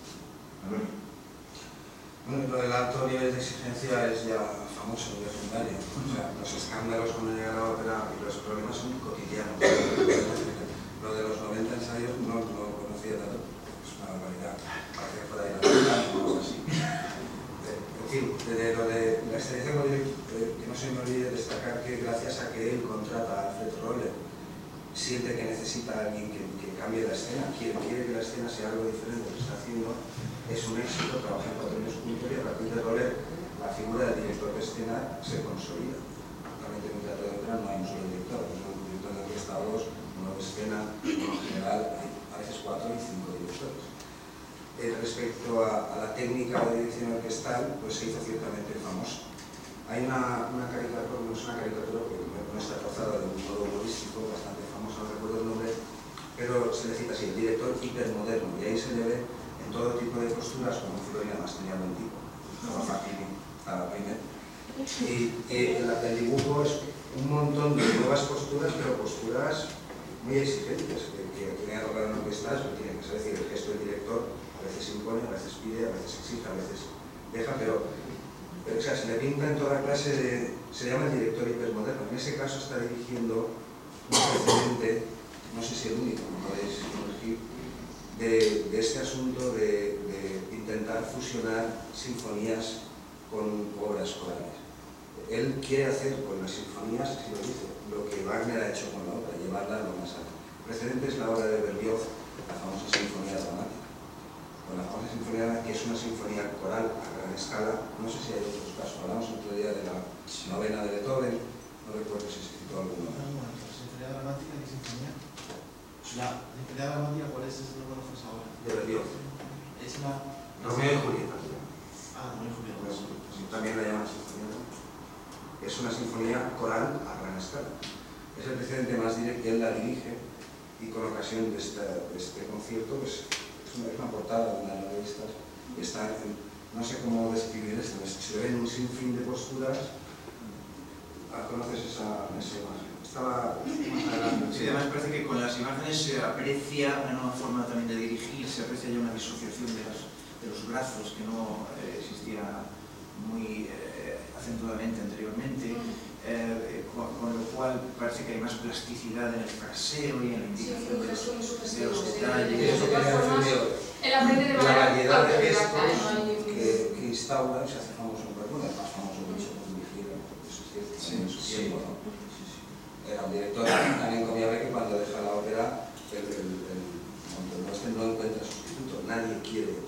S7: Bueno, lo del alto nivel de exigencia es ya famoso, legendario. O sea, los escándalos con el la ópera y los problemas son cotidianos. Lo de los 90 ensayos no lo conocía tanto, es una barbaridad. Parece que fuera de la o algo así. En fin, de lo de la excelencia como director, que no se me olvide destacar que gracias a que él contrata a Alfred Roller, siente que necesita a alguien que cambie la escena, quiere que la escena sea algo diferente de lo que está haciendo, es un éxito, trabaja en 4 años juntos y a partir de Roller la figura del director de escena se consolida. Actualmente en un teatro de ópera no hay un solo director, hay un director de orquesta o 2, uno de escena, en general hay a veces 4 y 5 directores. Respecto a la técnica de dirección orquestal, pues se hizo ciertamente famoso. Hay una caricatura, no es una caricatura porque no está trazada de un modo humorístico, bastante famoso, no recuerdo el nombre, pero se le cita así, el director hipermoderno, y ahí se le ve en todo tipo de posturas, como Florian además tenía buen tipo, estaba fácil, estaba primero. Y el dibujo es un montón de nuevas posturas, pero posturas muy exigentes, que tiene que tocar una orquesta, eso tiene que ser, decir, el gesto del director a veces impone, a veces pide, a veces exige, a veces deja, pero o sea, se le pinta en toda clase de... se llama el director hipermoderno. En ese caso está dirigiendo un precedente, no sé si el único, no podéis corregir, de este asunto de intentar fusionar sinfonías con obras corales. Él quiere hacer con las sinfonías, así lo dice, lo que Wagner ha hecho con la ópera, llevarla a lo más alto. El precedente es la obra de Berlioz, la famosa Sinfonía Dramática. Con la famosa Sinfonía, que es una sinfonía coral a gran escala, no sé si hay otros casos. Hablamos otro día de la novena de Beethoven, no recuerdo si se citó alguno.
S9: La Sinfonía Dramática, ¿qué sinfonía? La Sinfonía Dramática, ¿cuál es? ¿No conoces ahora?
S7: De Berlioz.
S9: Es la...
S7: Romeo y Julieta.
S9: Ah, Romeo y Julieta.
S7: También la llaman sinfonía. Es una sinfonía coral a gran escala. Es el precedente más directo que él la dirige, y con ocasión de este concierto pues, es una portada de una de estas. Está no sé cómo describir esto, se ven un sinfín de posturas. ¿Conoces esa imagen? Estaba más adelante.
S5: Sí, además parece que con las imágenes se aprecia una nueva forma también de dirigir, se aprecia ya una disociación de los brazos que no existía muy acentuadamente anteriormente, con lo cual parece que hay más plasticidad en el fraseo y en la indicación de los detalles.
S4: La
S7: variedad de gestos que instaura y se hace famoso en Berlín, el más famoso dicho por Vigil, eso es cierto, en su tiempo, ¿no? Era un director tan encomiable que cuando deja la ópera, no encuentra sustituto, nadie quiere,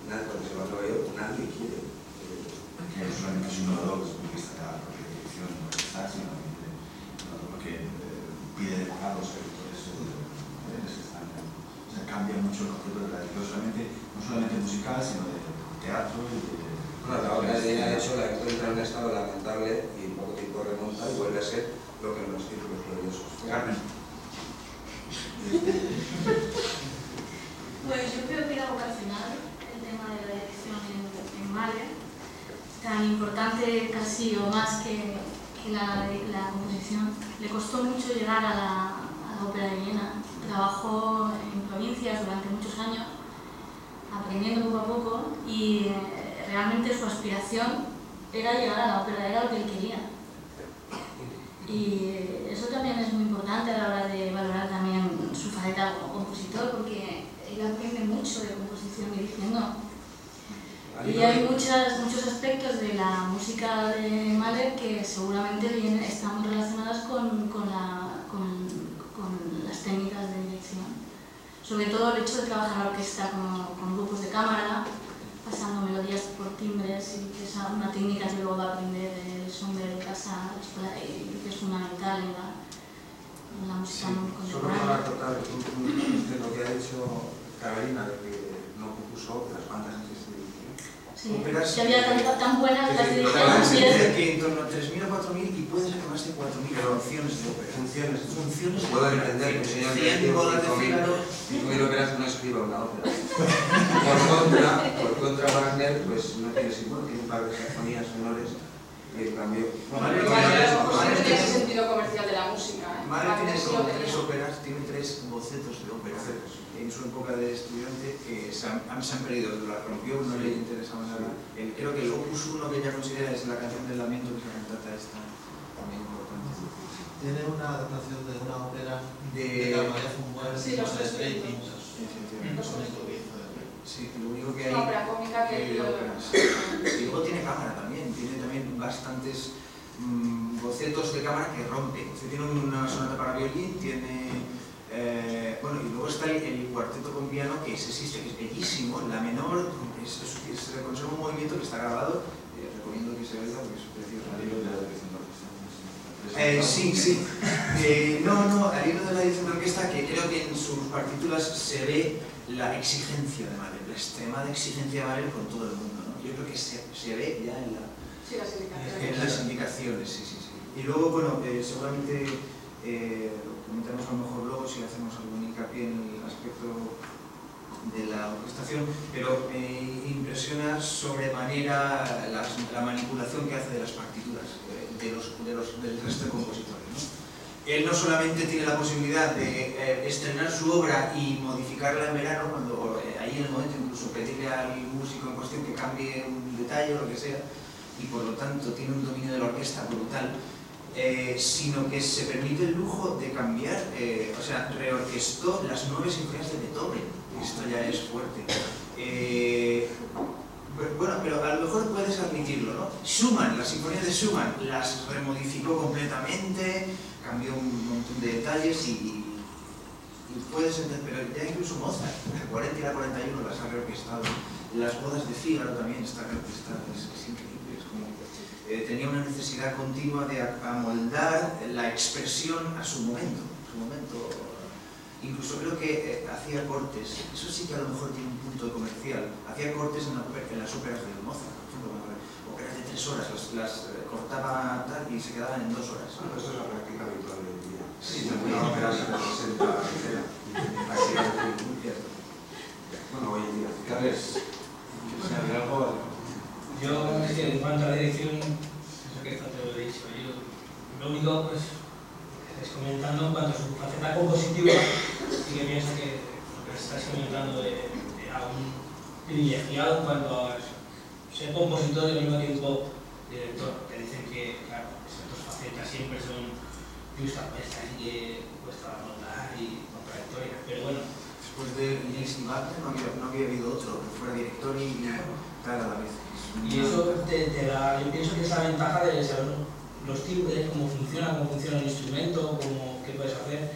S7: cuando se va a Nueva York, nadie quiere.
S10: Que no solamente es un innovador desde el punto de vista de la propia dirección, sino lo que pide de pagar los editores se cambia mucho el concepto de la edición, no solamente musical, sino de teatro y de...
S7: Bueno, la ópera de ella, de hecho, la encuentra en un estado lamentable y en poco tiempo remonta y vuelve a ser lo que en los círculos gloriosos.
S10: Carmen.
S3: Pues yo creo que era vocacional el tema de la dirección en Mahler, tan importante casi o más que la composición. Le costó mucho llegar a la ópera de Viena. Trabajó en provincias durante muchos años, aprendiendo poco a poco, y realmente su aspiración era llegar a la ópera, era lo que él quería. Y eso también es muy importante a la hora de valorar también su faceta como compositor, porque él aprende mucho de composición dirigiendo. Y hay muchos aspectos de la música de Mahler que seguramente están muy relacionadas con las técnicas de dirección. Sobre todo el hecho de trabajar en la orquesta con grupos de cámara, pasando melodías por timbres, y que es una técnica que luego va a aprender el sombrero de casa, y que es fundamental en la música contemporánea.
S7: Solo para acotar lo que ha dicho Carolina, de que no compuso óperas, ¿cuántas has visto?
S3: Sí,
S5: óperas
S3: que había tan buenas las
S5: dirigían que en torno a 3.000 o 4.000 y puede ser que más de 4.000 funciones de ópera. Funciones de
S7: Puedo
S5: ópera.
S7: entender que un señor de
S5: 5.000
S7: óperas no escriba una ópera. Por contra Wagner, pues no quiere decir, bueno, tiene un par de sinfonías sonores y en cambio...
S4: Mahler tiene ese sentido comercial de la música.
S5: Mahler tiene como 3 óperas, tiene 3 bocetos de ópera. En su época de estudiante que se han perdido, la rompió, no le interesaba nada. Creo que el opus 1 que ella considera es la canción del lamento, que es la cantata esta también importante.
S9: Tiene una adaptación de una ópera
S5: de
S9: María Fumbuer,
S4: sí, los tres
S9: ratings.
S5: Sí, lo único que hay...
S4: Una ópera cómica que...
S5: Y luego tiene cámara también, tiene también bastantes bocetos de cámara que rompen. Tiene una sonata para violín, tiene... bueno, y luego está el cuarteto con piano, que existe, que es bellísimo, la menor, se conserva un movimiento que está grabado, recomiendo que se vea porque es precioso.
S10: ¿Al hilo de la dirección de orquesta?
S5: Sí. No, al hilo de la dirección de orquesta, que creo que en sus partituras se ve la exigencia de Mahler, la extremada exigencia de Mahler con todo el mundo, ¿no? Yo creo que se ve ya en las indicaciones, sí. Y luego, bueno, seguramente comentaremos a lo mejor luego si hacemos algún hincapié en el aspecto de la orquestación, pero me impresiona sobremanera la manipulación que hace de las partituras del resto de compositores, ¿no? Él no solamente tiene la posibilidad de estrenar su obra y modificarla en verano, cuando ahí en el momento incluso pedirle al músico en cuestión que cambie un detalle o lo que sea, y por lo tanto tiene un dominio de la orquesta brutal. sino que se permite el lujo de cambiar, o sea, reorquestó las 9 sinfonías de Beethoven. Esto ya es fuerte. Bueno, pero a lo mejor puedes admitirlo, ¿no? Schumann, las sinfonías de Schumann, las remodificó completamente, cambió un montón de detalles y puedes entender, pero ya incluso Mozart, la 40 y la 41 las ha reorquestado. Las bodas de Fígaro también están reorquestadas, es increíble, es como... tenía una necesidad continua de amoldar la expresión a su momento. Incluso creo que hacía cortes, eso sí que a lo mejor tiene un punto comercial, hacía cortes en las óperas de Mozart, por ejemplo, óperas de 3 horas, las cortaba tal y se quedaban en 2 horas.
S7: Bueno, eso es la práctica habitual hoy en día.
S5: Sí,
S7: una ópera se representa entera, prácticamente muy cierto. Bueno, hoy en día.
S2: Carles, ¿se agrega algo?
S6: Yo, es que en cuanto a la dirección, eso que te lo he dicho, yo lo único, pues, es comentando en cuanto a su faceta compositiva, sí que pienso que lo que estás comentando de a un privilegiado en cuanto a ser compositor y al mismo tiempo director, que dicen que, claro, esas dos facetas siempre son justapuestas y que cuesta montar y contradictorias, pero bueno.
S5: Después de Liszt y Wagner no había habido otro que fuera director y tal a la vez.
S6: Y eso te da, yo pienso que es la ventaja de saber los timbres, cómo funciona el instrumento, qué puedes hacer.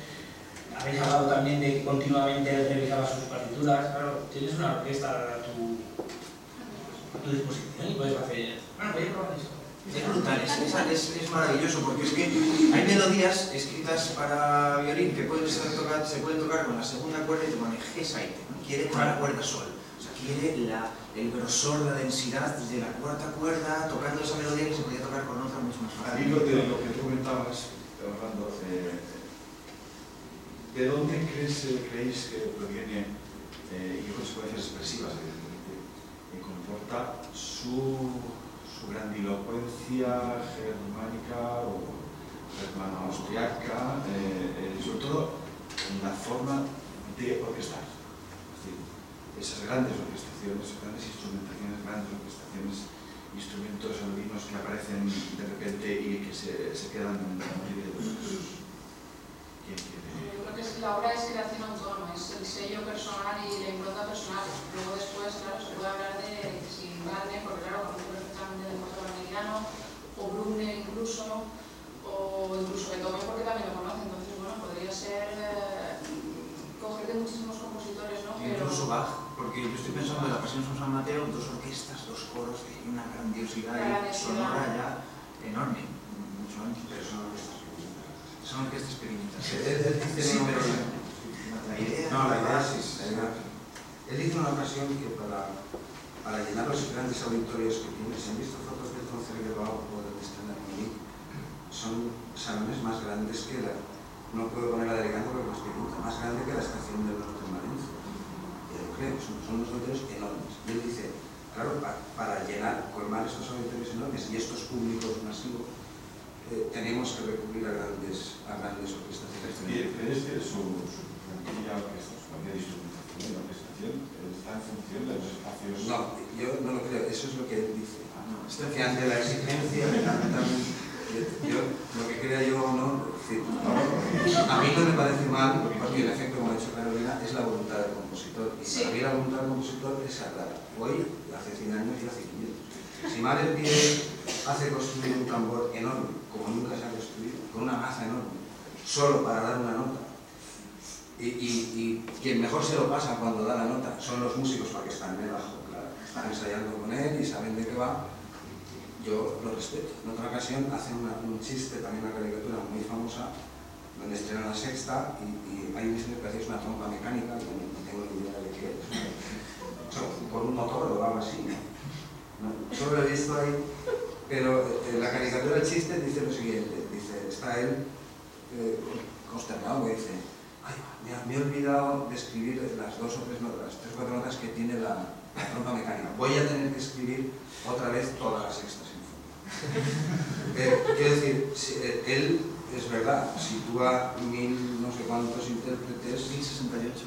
S6: Habéis hablado también de que continuamente revisaba sus partituras. Claro, tienes una orquesta a tu disposición y puedes hacer... Bueno, voy a probar eso.
S5: Es brutal, es maravilloso, porque es que hay melodías escritas para violín que se pueden tocar con la segunda cuerda y te pone G-Saite, ¿no? Quiere con la cuerda sol. O sea, quiere el grosor, la densidad de la cuarta cuerda tocando esa melodía que se podía tocar con otra mucho más fácil.
S2: Y lo que tú comentabas, Orlando, ¿de dónde creéis que proviene y qué consecuencias expresivas comporta su grandilocuencia germánica o germano-austriaca, sobre todo en la forma de orquestar? Es decir, esas grandes orquestaciones, grandes instrumentaciones, grandes orquestaciones, instrumentos anodinos que aparecen de repente y que se quedan en la mayoría de los casos. ¿Quién quiere?
S4: Yo creo que la obra es creación autónoma, es el sello personal y la impronta personal. Luego después, claro, se puede hablar de si Wagner, porque claro, conoce perfectamente del motor americano, o Bruckner incluso, o incluso Beethoven porque también lo conoce. Entonces, bueno, podría ser coger de muchísimos compositores, ¿no?
S5: Incluso Bach, porque yo estoy pensando en la Pasión de San Mateo, 2 orquestas, 2 coros, y una grandiosidad sonora ya enorme, mucho antes.
S7: Pero son orquestas pequeñitas.
S5: Son orquestas pequeñitas.
S7: Sí, pero
S5: la idea...
S7: No, la idea sí. Él dice en una ocasión que para llenar los grandes auditorios que tiene, se han visto fotos del concierto de Bach o del Standard Munich, son salones más grandes que no puedo poner la de Alicante porque es más pequeña, más grande que la estación del norte en Valencia. Y yo creo que son unos auditorios enormes. Y él dice, claro, para colmar estos auditorios enormes y estos públicos masivos, tenemos que recurrir a grandes orquestaciones.
S2: ¿Crees que su plantilla de instrumentación y orquestación está en función de los espacios?
S7: No, yo no lo creo, eso es lo que él dice. Que ante la exigencia, yo lo que crea yo o no, a mí no me parece mal, porque en efecto, como ha dicho Carolina, es la voluntad del compositor. Y para mí la voluntad del compositor es sagrada. Hoy, hace 100 años y hace 500. Si Mahler hace construir un tambor enorme, como nunca se ha construido, con una masa enorme, solo para dar una nota, y quien mejor se lo pasa cuando da la nota son los músicos porque están debajo, claro, están ensayando con él y saben de qué va, yo lo respeto. En otra ocasión hace un chiste, también una caricatura muy famosa, donde estrenan La Sexta y hay un instrumento que hace una trompa mecánica, que no tengo ni idea de qué es, por un motor o algo así, ¿no? Solo lo he visto ahí, pero la caricatura del chiste dice lo siguiente, dice, está él consternado y dice, ay, me he olvidado de escribir las 2 o 3 notas, 3 o 4 notas que tiene la trompa mecánica, voy a tener que escribir otra vez toda la Sexta Sinfonía. Quiero decir, él, es verdad, sitúa 1000 no sé cuántos intérpretes.
S5: 1068,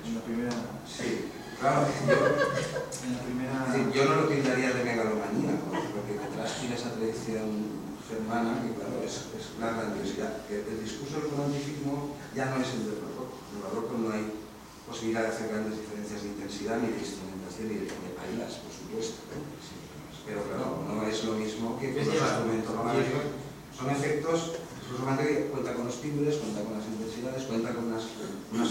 S5: en la primera...
S7: Sí, claro,
S5: en la primera...
S7: yo no lo tildaría de megalomanía, porque detrás tiene esa tradición germana, que claro, es una grandiosidad. El discurso del romanticismo ya no es el del barroco. En el barroco no hay posibilidad de hacer grandes diferencias de intensidad, ni de instrumentación, ni de pailas, por supuesto. Pero claro, no es lo mismo que con los instrumentos románticos. Son efectos, el discurso romántico cuenta con los timbres, cuenta con las intensidades, cuenta con unas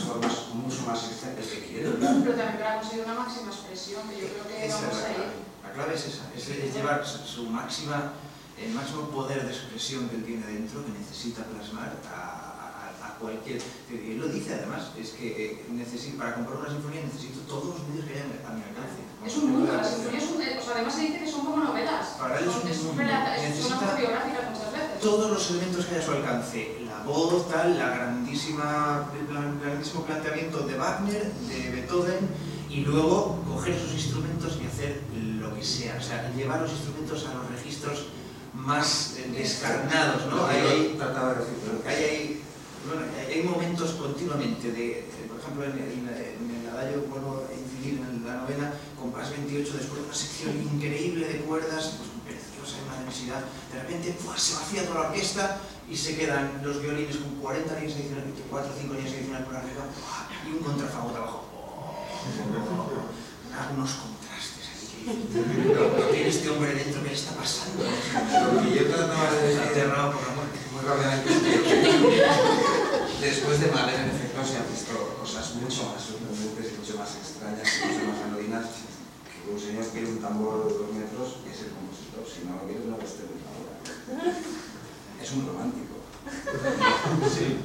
S7: formas mucho más extensas que quieren.
S4: Pero también para conseguir una máxima expresión, que yo creo que vamos a ir.
S5: La clave es esa, es llevar el máximo poder de expresión que él tiene dentro, que necesita plasmar a cualquier... Él lo dice además, es que para componer una sinfonía necesito todos los medios que haya a mi alcance.
S4: Es un mundo, las sinfonías son, además se dice que son como novelas.
S5: Para él es un mundo.
S4: Son autobiográficas muchas veces.
S5: Todos los elementos que haya a su alcance, la voz, tal, el grandísimo planteamiento de Wagner, de Beethoven, y luego coger esos instrumentos y hacer lo que sea, o sea, llevar los instrumentos a los registros más descarnados, ¿no? Hay momentos continuamente por ejemplo, en el adagio, vuelvo a incidir en la novena, compás 28, después de una sección increíble de cuerdas, pues preciosa, una densidad, de repente se vacía toda la orquesta y se quedan los violines con 40 líneas adicionales, 4 o 5 líneas adicionales por arriba y un contrafagot abajo. Unos contrastes ahí. Tiene este hombre dentro, ¿qué le está pasando?
S7: Lo que yo trataba de decir,
S5: aterrado por la muerte.
S7: Muy rápidamente, después de Mahler, en efecto, se han visto cosas mucho más sorprendentes y mucho más extrañas, mucho más anodinas, que un señor quiere un tambor de 2 metros y es el compositor, si no lo quiere no lo esté de ahora. Es un romántico. Sí.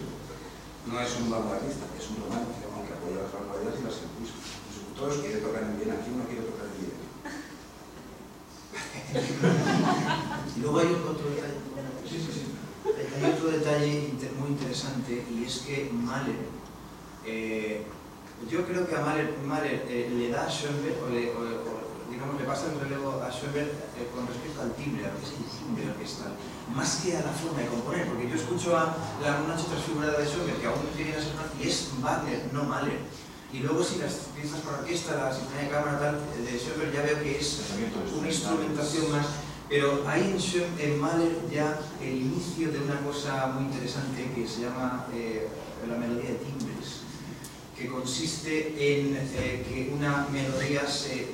S7: No es un vanguardista, es un romántico, aunque apoya las vanguardias y las impuso. Todos quieren tocar en bien, aquí uno quiere tocar en bien.
S5: Y luego hay otro detalle. Hay otro detalle muy interesante, y es que Mahler, yo creo que a Mahler le da a Schoenberg, digamos, le pasa el relevo a Schoenberg con respecto al timbre, a lo que es el timbre orquestal, más que a la forma de componer, porque yo escucho a la noche transfigurada de Schoenberg, que aún tiene esa forma, y es Wagner, no Mahler. Y luego si las piezas para orquesta, la sinfonía de cámara tal, de Schoenberg ya veo que es una instrumentación más. Pero hay en Mahler ya el inicio de una cosa muy interesante que se llama la melodía de timbres, que consiste en que una melodía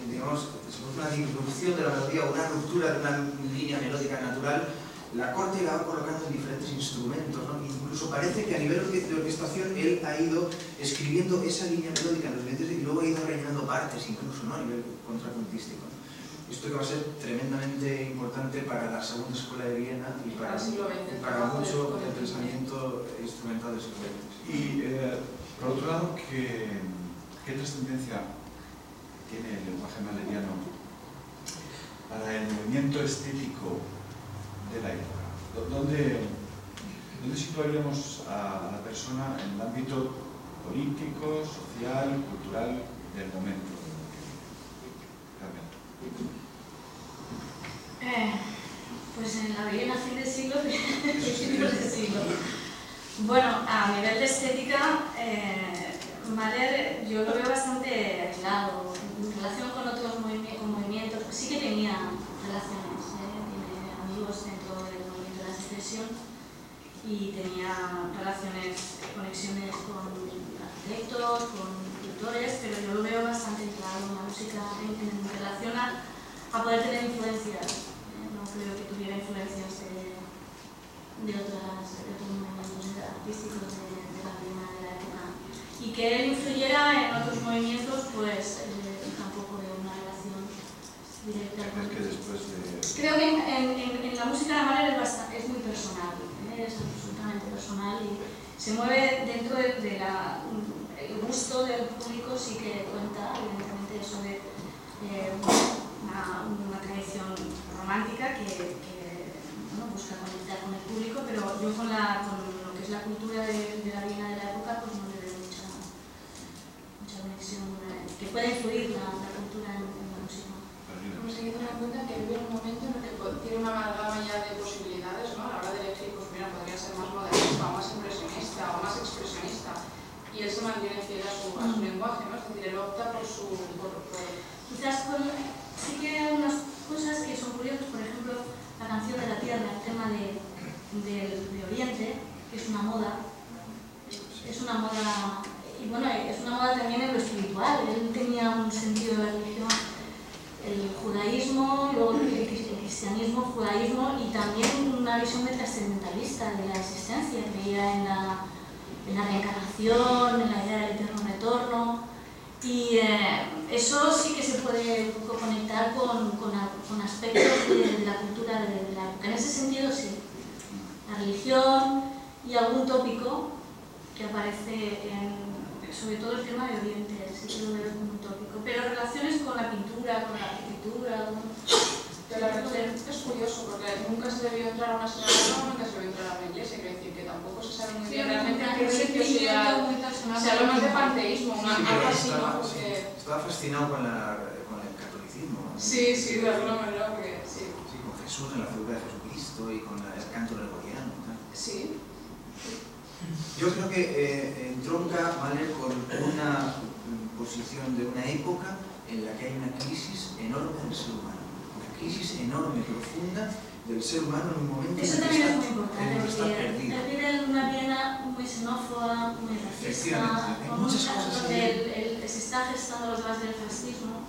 S5: digamos, una disrupción de la melodía, una ruptura de una línea melódica natural, la corta y la va colocando en diferentes instrumentos, ¿no? Incluso parece que a nivel de orquestación él ha ido escribiendo esa línea melódica en los dientes y luego ha ido rellenando partes, incluso, ¿no? A nivel contrapuntístico. Esto que va a ser tremendamente importante para la segunda escuela de Viena y para mucho del pensamiento instrumental del siglo XX.
S2: Y por otro lado, ¿qué trascendencia tiene el lenguaje mahleriano para el movimiento estético de la época? ¿Dónde situaríamos a la persona en el ámbito político, social, cultural del momento?
S3: Pues en la Viena fin de siglo, principios de siglo. Bueno, a nivel de estética, Mahler yo lo veo bastante aislado. En relación con otros movimientos, pues sí que tenía relaciones, tiene amigos dentro del movimiento de la secesión y tenía relaciones, conexiones con arquitectos, con pintores, pero yo lo veo bastante aislado en la música en relación a poder tener influencias. No creo que tuviera influencias de otros movimientos artísticos de la Viena de la época. Y que él influyera en otros movimientos, pues tampoco veo una relación directa. Creo que en la música de Mahler es muy personal, es absolutamente personal y se mueve dentro del gusto del público, sí que cuenta, evidentemente, eso de una tradición romántica que busca conectar con el público, pero yo con lo que es la cultura de la Viena de la época, pues no le veo mucha conexión que pueda influir la cultura en la música.
S4: Hemos tenido en cuenta que vive en un momento en el que tiene una amalgama ya de posibilidades, ¿no? A la hora de elegir, pues mira, podría ser más modernista o más impresionista o más expresionista, y él se mantiene fiel a su lenguaje, ¿no? Es decir, él opta por su...
S3: Quizás sí que hay unas cosas que son curiosas, por ejemplo, la canción de la Tierra, el tema de moda. Es una moda, y bueno, es una moda también en lo espiritual. Él tenía un sentido de la religión, el judaísmo, luego el cristianismo, el judaísmo, y también una visión muy trascendentalista de la existencia. Creía en la reencarnación, en la idea del eterno retorno, y eso sí que se puede un poco conectar con aspectos de la cultura de la época. En ese sentido, sí. La religión y algún tópico que aparece sobre todo el tema de Oriente, sí que lo veo como un tópico, pero relaciones con la pintura, con la arquitectura.
S4: Pero la religión es curioso porque nunca se debió entrar a una sinagoga, nunca se debió entrar a una iglesia, quiero decir que tampoco se sabe muy bien realmente qué religiosidad, se habla más de panteísmo, algo así, ¿no? Porque...
S5: Estaba fascinado con el catolicismo, ¿no?
S4: Sí, de alguna manera, porque sí.
S5: Sí, con Jesús, en la figura de Jesucristo y con el canto gregoriano, ¿no?
S4: Sí.
S5: Yo creo que entronca, ¿vale?, con una posición de una época en la que hay una crisis enorme del ser humano. Una crisis enorme, profunda del ser humano en un momento
S3: eso también es muy importante,
S5: está
S3: porque
S5: perdido.
S3: él vive en una Viena muy xenófoba, muy racista, donde se está gestando los gases del fascismo.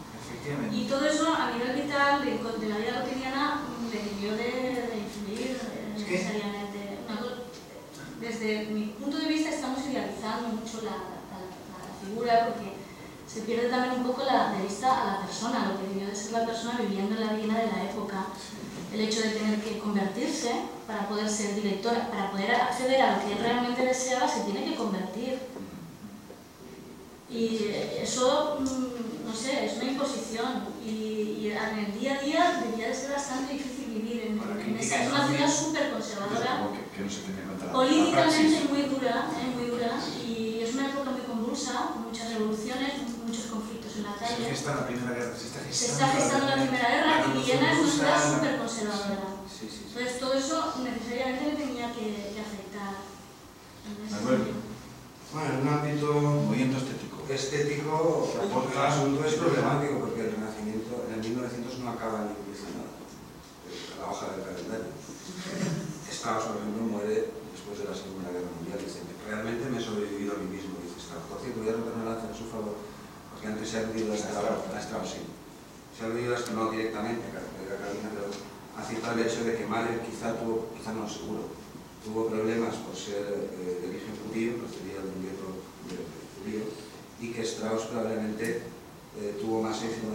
S3: Y todo eso a nivel vital, de la vida cotidiana, le debió de influir necesariamente. Desde mi punto de vista estamos idealizando mucho la figura, porque se pierde también un poco de vista a la persona, lo que debió de ser la persona viviendo en la Viena de la época. El hecho de tener que convertirse para poder ser directora, para poder acceder a lo que él realmente deseaba, se tiene que convertir. Y eso, no sé, es una imposición. Y en el día a día debía de ser bastante difícil vivir en esa. Es una ciudad súper conservadora, políticamente muy dura, y es una época muy convulsa, con muchas revoluciones, muchos conflictos en la calle.
S5: Se está
S3: gestando la Primera Guerra y Viena es una ciudad súper conservadora.
S5: Sí.
S3: Entonces todo eso necesariamente le tenía que afectar.
S7: Bueno, en un ámbito movimiento estético, porque el asunto es problemático, porque el Renacimiento en el 1900 no acaba ni empieza nada, la hoja del calendario. Strauss, por ejemplo, muere después de la Segunda Guerra Mundial. Dice, realmente me he sobrevivido a mí mismo, dice Strauss. Por cierto, voy a romper una lanza en su favor, porque antes se ha aludido a Strauss, sí. Se ha aludido a esto no directamente, Carolina, pero ha citado el hecho de que Mahler quizá no seguro, tuvo problemas por ser de origen judío, procedía de un gueto judío, y que Strauss probablemente tuvo más éxito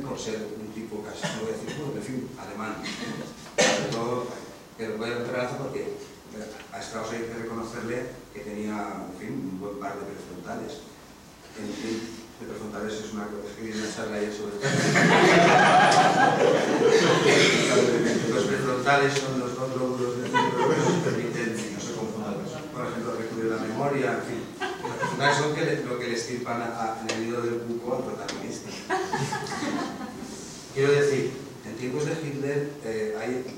S7: por ser un tipo casi, no voy a decir, en fin, alemán. Sobre todo, pero voy a romper porque a Strauss hay que reconocerle que tenía, en fin, un buen par de prefrontales. En fin, de prefrontales es una cosa que viene a charla ayer sobre el Los prefrontales son los dos lóbulos del cerebro que nos permiten, no se confundan, por ejemplo, recurrir a la memoria, en fin. Los prefrontales son lo que le estirpan en el nido del buco al protagonista. Quiero decir, en tiempos de Hitler,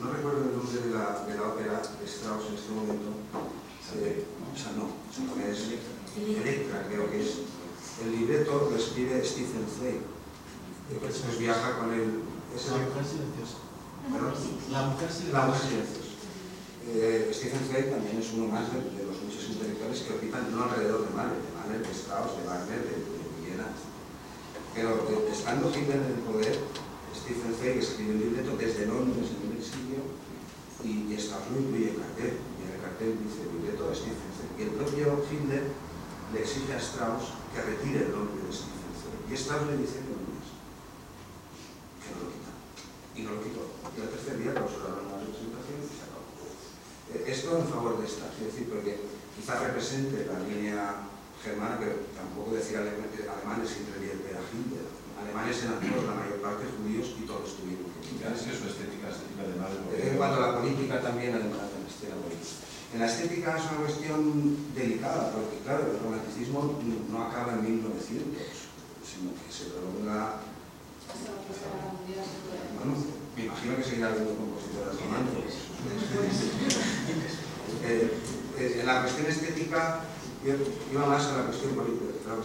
S7: no recuerdo el nombre de la ópera de Strauss en este momento, es Electra, creo que es. El libreto lo escribe Stephen Zweig, pues viaja con él.
S9: La mujer silenciosa.
S7: La mujer silenciosa. Stephen Zweig también es uno más de los muchos intelectuales que orbitan no alrededor de Mahler, de Strauss, de Wagner, de Viena. Pero estando Hitler en el poder, Stephen Zweig escribe el libreto desde Londres en el exilio y Strauss lo incluye en cartel. Y en el cartel dice el libreto de Stephen Zweig. Y el propio Hitler le exige a Strauss que retire el nombre de Stephen Zweig. Y Strauss le dice que no lo quita. Y no lo quitó. Y al tercer día clausuraron la representación y se acabó. Esto en favor de Strauss, es decir, porque quizás represente la línea germana, pero tampoco decir alemanes sin relieve a Hitler. Alemanes eran todos, la mayor parte judíos y todos tuvieron que quitar.
S10: Es que su estética de Mahler.
S7: En cuanto a la política también, alemana también está la política. En la estética es una cuestión delicada, porque claro, el romanticismo no acaba en 1900, sino que se prolonga. Bueno, me imagino que seguirá habiendo compositores románticos. En la cuestión estética, yo iba más a la cuestión política. La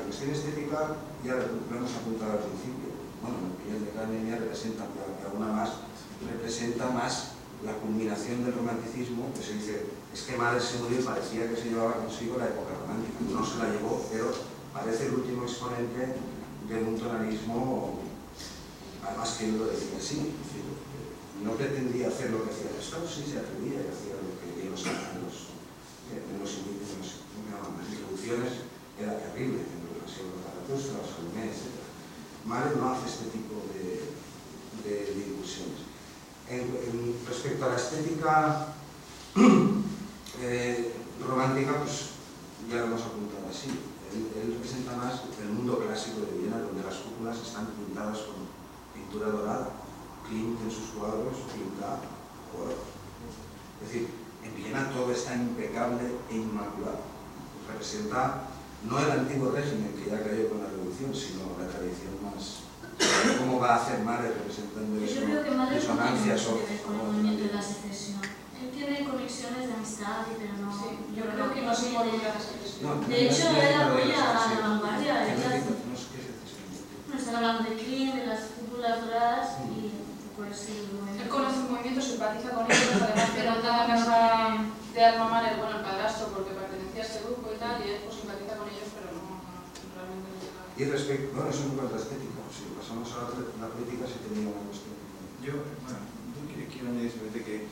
S7: cuestión estética ya lo hemos apuntado al principio. Bueno, en opinión de Carmen ya representa, y alguna más, representa más la culminación del romanticismo, que se dice, es que Mahler se murió y parecía que se llevaba consigo la época romántica. No se la llevó, pero parece el último exponente de un tonalismo, además que él lo decía así, es decir, no pretendía hacer lo que hacía Strauss, sí se atrevía y hacía lo que en las introducciones era terrible, en relación con Zaratustra, los Salomé, etc. Mahler no hace este tipo de incursiones. Respecto a la estética romántica, pues ya lo hemos apuntado así. Él representa más el mundo clásico de Viena, donde las cúpulas están pintadas con pintura dorada. Klimt en sus cuadros pinta oro. Es decir, en Viena todo está impecable e inmaculado. Representa no el antiguo régimen que ya cayó con la revolución, sino la tradición más. ¿Cómo va a hacer Mahler representando eso?
S3: Yo creo que Mahler no tiene
S7: disonancias
S3: mucho que ver con el movimiento de la secesión. Él tiene conexiones de amistad, pero no.
S4: Sí,
S3: yo creo que no se
S4: involucra la secesión.
S3: De hecho, él apoya a la vanguardia.
S7: No sé qué es secesión.
S3: No están hablando de Klimt, de las cúpulas doradas y pues sí.
S4: Él conoce el movimiento, simpatiza con ellos, además que no está en casa de Alma Mahler, bueno, el padrastro, porque pertenecía a este grupo y tal, y él pues simpatiza con ellos, pero no realmente no llega.
S7: Y respecto, bueno, eso en cuanto a estética, si pasamos a la política, sí tenía una cuestión.
S11: Yo quiero añadir simplemente que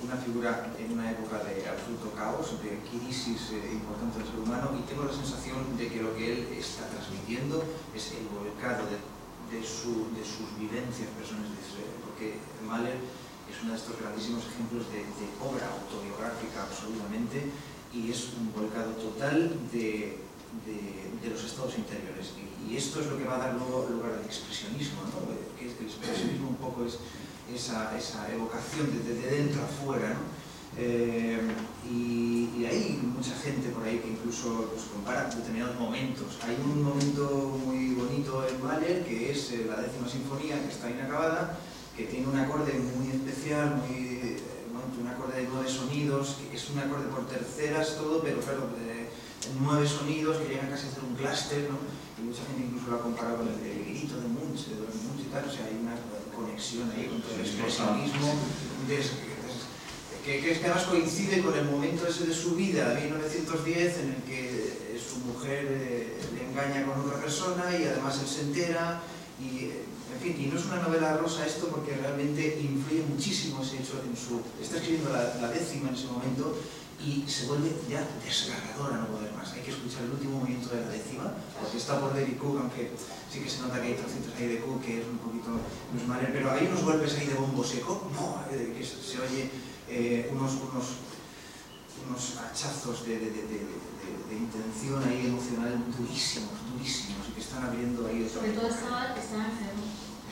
S11: una figura en una época de absoluto caos, de crisis importante del ser humano, y tengo la sensación de que lo que él está transmitiendo es el volcado de sus vivencias personales, porque Mahler es uno de estos grandísimos ejemplos de obra autobiográfica absolutamente, y es un volcado total de los estados interiores, y esto es lo que va a dar luego lugar al expresionismo, ¿no? Que el expresionismo un poco es esa evocación de dentro a fuera, ¿no? Y hay mucha gente por ahí que incluso pues, compara determinados momentos. Hay un momento muy bonito en Mahler que es la 10ª sinfonía, que está inacabada, que tiene un acorde muy especial, un acorde de 9 sonidos, que es un acorde por terceras todo, pero claro, 9 sonidos que llegan casi a hacer un clúster, ¿no? Y mucha gente incluso lo ha comparado con el grito de Munch, y tal, o sea, hay una conexión ahí con todo el expresionismo, que además coincide con el momento ese de su vida, 1910, en el que su mujer le engaña con otra persona y además él se entera, y en fin, y no es una novela rosa esto porque realmente influye muchísimo ese hecho en su... Está escribiendo la 10ª en ese momento y se vuelve ya desgarradora, no poder más. Hay que escuchar el último movimiento de la 10ª, porque está por David Cook, aunque sí que se nota que hay trocitos ahí de Cook, que es un poquito... no es Mahler, pero hay unos golpes ahí de bombo seco, que se oye unos hachazos de intención ahí emocional durísimos, y que están abriendo ahí...
S3: Sobre todo está enfermo.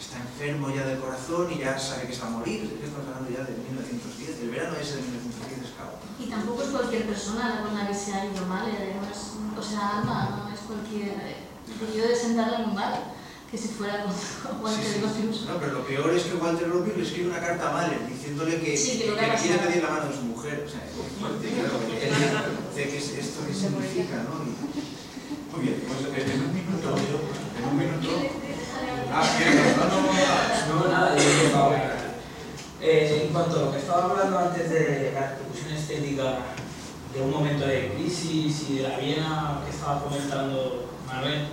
S11: Está enfermo ya del corazón y ya sabe que está a morir. Estamos hablando ya de 1910, el verano ese de 1910 es caos.
S3: Y tampoco es cualquier persona con la que se ha ido Mahler, o sea, Alma, no es cualquier... Debió de sentarle en un bar que se fuera con Walter Gropius.
S11: No, pero lo peor es que Walter Gropius le escribe una carta a Mahler diciéndole que quiere pedir la mano de su mujer. O sea, que esto que significa, ¿no?
S2: Muy bien, pues en un minuto.
S6: No, nada, yo estaba en cuanto a lo que estaba hablando antes de la repercusión estética de un momento de crisis y de la Viena que estaba comentando Manuel,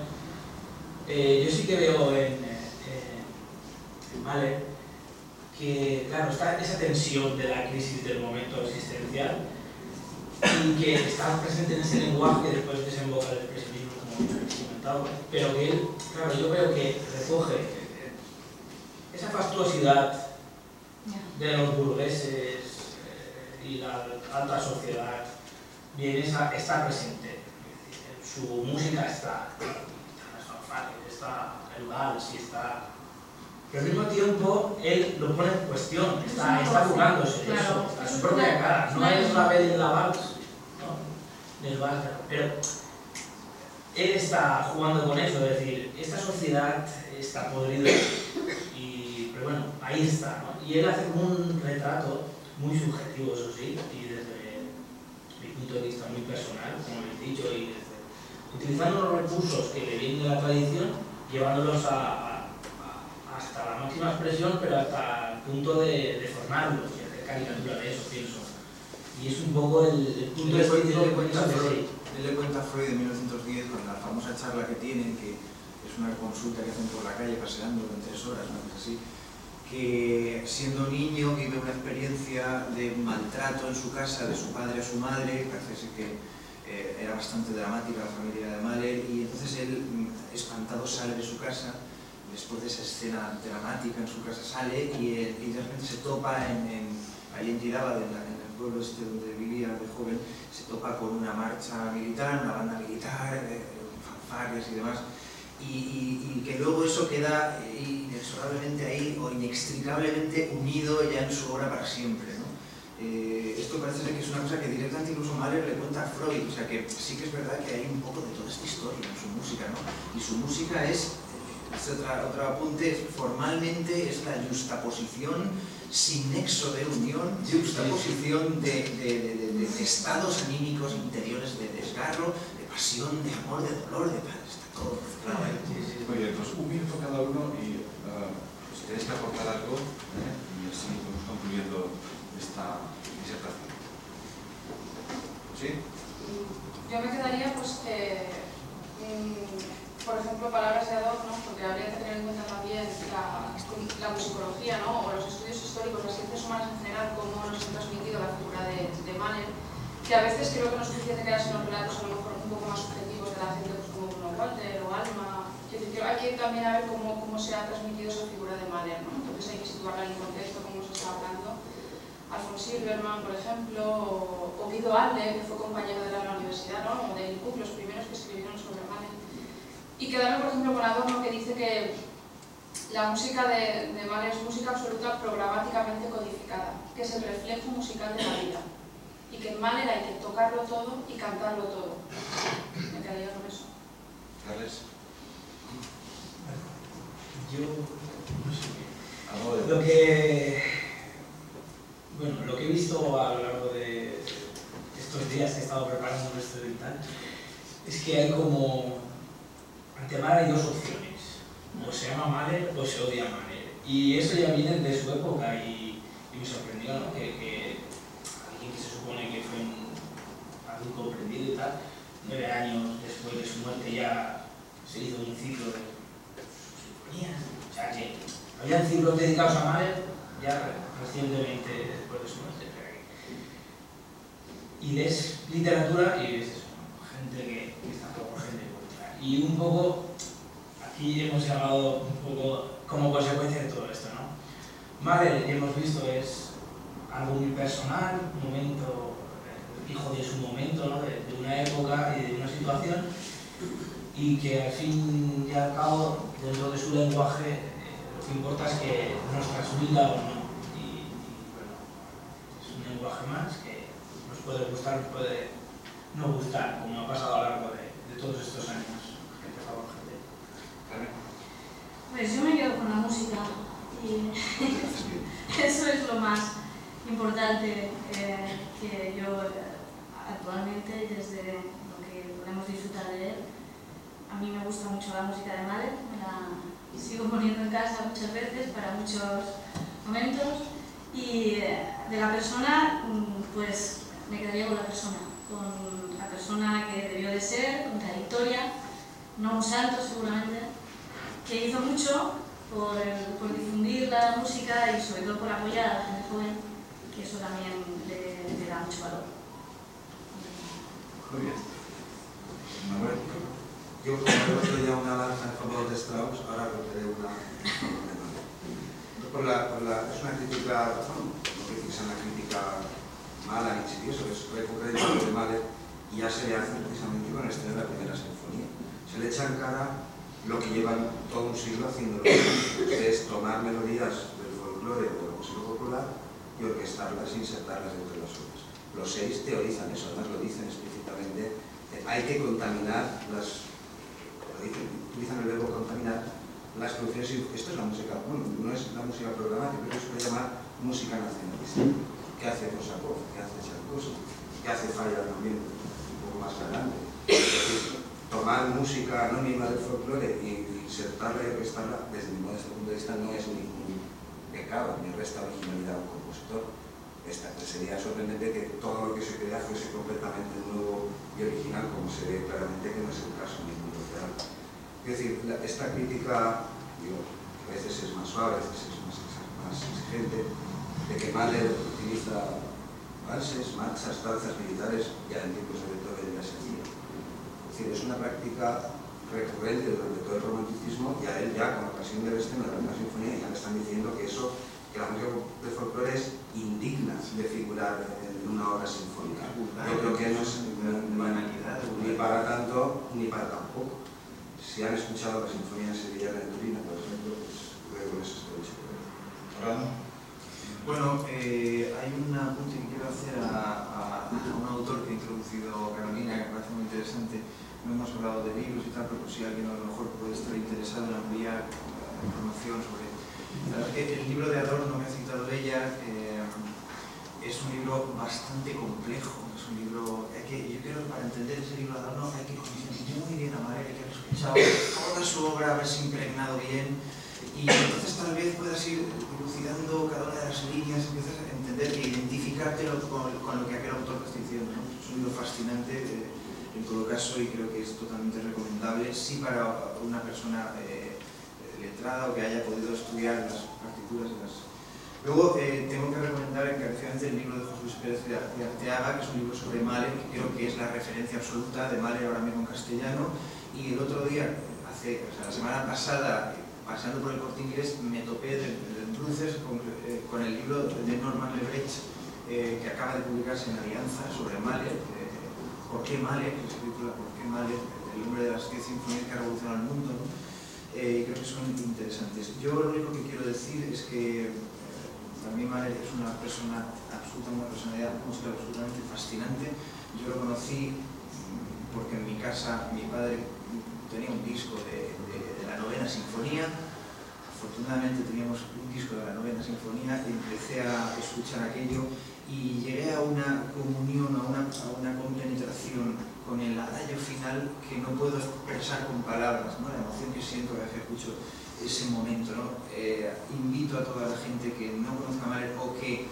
S6: yo sí que veo en Mahler que, claro, está esa tensión de la crisis del momento existencial y que está presente en ese lenguaje que después desemboca el expresionismo, como habéis comentado, pero que él, claro, yo veo que recoge esa fastuosidad de los burgueses y la alta sociedad, bien, está presente. Su música está el vals y está... Pero al mismo tiempo, él lo pone en cuestión, está burlándose de eso, a su propia cara. No es la vez de la vals, no, del vals, pero él está jugando con eso, es decir, esta sociedad está podrida, pero bueno, ahí está, ¿no? Y él hace un retrato muy subjetivo, eso sí, y desde mi punto de vista muy personal, como les he dicho, y utilizando los recursos que le vienen de la tradición, llevándolos hasta la máxima expresión, pero hasta el punto de formarlos. caricatura de eso, pienso. Y es un poco el punto estético que cuenta Freud.
S11: Él le cuenta a Freud en 1910, con la famosa charla que tienen, que es una consulta que hacen por la calle paseando en 3 horas, una cosa así, que siendo niño vive una experiencia de maltrato en su casa de su padre a su madre, parece que era bastante dramática la familia de Mahler, y entonces él, espantado, sale de su casa. Después de esa escena dramática en su casa sale y de repente se topa ahí en Jiraba, en el pueblo este donde vivía de joven, se topa con una marcha militar, una banda militar, fanfarrias y demás, y que luego eso queda inexorablemente ahí o inextricablemente unido ya en su obra para siempre, ¿no? Esto parece ser que es una cosa que directamente incluso Mahler le cuenta a Freud, o sea que sí que es verdad que hay un poco de toda esta historia en su música, ¿no? Y su música es otro apunte, formalmente es la juxtaposición sin nexo de unión, juxtaposición de estados anímicos interiores de desgarro, de pasión, de amor, de dolor, de paz, está todo claro.
S2: Muy bien, pues 1 minuto cada uno y si tenéis que aportar algo, y así vamos concluyendo esta disertación. ¿Sí?
S4: Yo me quedaría, pues, por ejemplo, palabras de adorno, porque habría que tener en cuenta también la musicología, ¿no? O los estudios históricos, las ciencias humanas en general, cómo nos han transmitido la figura de Mahler, que a veces creo que no es suficiente quedarse en los relatos a lo mejor un poco más subjetivos de la gente, pues, como Bruno Walter o Alma. Quiero decir, hay que también a ver cómo se ha transmitido esa figura de Mahler, ¿no? Entonces hay que situarla en el contexto, como se está hablando. Alfons Silbermann, por ejemplo, o Guido Adler, que fue compañero de la universidad, ¿no? O del CUC, los primeros que escribieron sobre Mahler. Y quedarme, por ejemplo, con Adorno, que dice que la música de Mahler es música absoluta programáticamente codificada, que es el reflejo musical de la vida. Y que en Mahler hay que tocarlo todo y cantarlo todo. Me quedaría con eso.
S2: Carles.
S6: Yo no sé. Lo que he visto a lo largo de estos días que he estado preparando esto y tal, es que hay como... Ante Mahler hay 2 opciones. O se ama Mahler o se odia Mahler. Y eso ya viene de su época y me sorprendió, ¿no? Que alguien que se supone que fue algo comprendido y tal, 9 años después de su muerte ya se hizo un ciclo de sinfonías. O sea que habían ciclos dedicados a Mahler ya recientemente después de su muerte. Y ves literatura y ves eso, gente que está por gente cultural. Y un poco, aquí hemos llamado un poco como consecuencia de todo esto, ¿no? Mahler, hemos visto, es algo muy personal, un momento, hijo de su momento, ¿no? de una época y de una situación, y que al fin y al cabo, dentro de su lenguaje, lo que importa es que nos transmita o no. Y bueno, es un lenguaje más que nos puede gustar, nos puede no gustar, como ha pasado a lo largo de todos estos años. Por favor, gente.
S3: Pues yo me quedo con la música y eso es lo más importante que yo actualmente, desde lo que podemos disfrutar de él. A mí me gusta mucho la música de Mahler, me la sigo poniendo en casa muchas veces para muchos momentos, y de la persona, pues me quedaría con la persona que debió de ser, contradictoria, no un santo seguramente, que hizo mucho por difundir la música y sobre todo por apoyar a la gente joven, que eso también le da mucho valor.
S2: Muy bien.
S7: Manuel, yo como he roto ya una lanza en favor de Strauss, ahora romperé una es una crítica, bueno, no que es una crítica mala, insidiosa, que es recurrente de Mahler, y ya se le hace precisamente con el estreno de la primera sinfonía. Se le echa en cara lo que llevan todo un siglo haciendo, que es tomar melodías del folclore o de la música popular y orquestarlas e insertarlas dentro de las obras. Los 6 teorizan eso, además lo dicen explícitamente, hay que contaminar utilizan el verbo contaminar las producciones. Esto es la música, bueno, no es la música programática, pero se puede llamar música nacionalista. ¿Qué hace Korsakov? ¿Qué hace Tchaikovsky? ¿Qué hace Falla también, un poco más adelante? Es decir, tomar música anónima del folclore y insertarla y orquestarla, desde mi modesto punto de vista, no es ningún pecado, ni resta originalidad a un compositor. sería sorprendente que todo lo que se crea fuese completamente nuevo y original, como se ve claramente que no es el caso en ningún real. Es decir, esta crítica, digo, a veces es más suave, a veces es más exigente, de que Mahler utiliza valses, marchas, danzas militares ya en tiempos de Beethoven ya se hacía. Es decir, es una práctica recurrente durante todo el romanticismo, y a él ya con ocasión de Westen, la primera sinfonía, ya le están diciendo que eso, que la música de folclore es indigna de figurar en una obra sinfónica. Yo creo que no es banalidad, ni para tanto ni para tampoco. Si han escuchado la sinfonía sevillana de Turina, por ejemplo, pues creo que con eso está dicho.
S5: Bueno, hay un apunte que quiero hacer a un autor que ha introducido Carolina, que me parece muy interesante. No hemos hablado de libros y tal, pero si alguien a lo mejor puede estar interesado en ampliar información sobre... El libro de Adorno que ha citado ella es un libro bastante complejo. Es un libro... yo creo que para entender ese libro de Adorno hay que conocer muy bien a Mahler, hay que haber escuchado toda su obra, haberse impregnado bien, y entonces tal vez puedas ir dilucidando cada una de las líneas, empiezas a entender e identificarte con lo que aquel autor está diciendo, ¿no? Es un libro fascinante en todo caso, y creo que es totalmente recomendable, sí, para una persona letrada o que haya podido estudiar las partituras de las... Luego tengo que recomendar encarecidamente el libro de José Luis Pérez de Arteaga, que es un libro sobre Mahler, que creo que es la referencia absoluta de Mahler ahora mismo en castellano. Y el otro día, la semana pasada, pasando por el Corte Inglés, me topé de bruces con el libro de Norman Lebrecht, que acaba de publicarse en Alianza, sobre Mahler. ¿Por qué Mahler? Que se titula ¿Por qué Mahler? El hombre de las 10 sinfonías que ha revolucionado el mundo, ¿no? Creo que son interesantes. Yo lo único que quiero decir es que para mí Mahler es una personalidad musical absolutamente fascinante. Yo lo conocí porque en mi casa mi padre tenía un disco de la Novena Sinfonía. Afortunadamente teníamos un disco de la Novena Sinfonía y empecé a escuchar aquello y llegué a una comunión, a una compenetración con el adagio final que no puedo expresar con palabras, ¿no? La emoción que siento cada vez que escucho ese momento, ¿no? Invito a toda la gente que no conozca a Mahler o que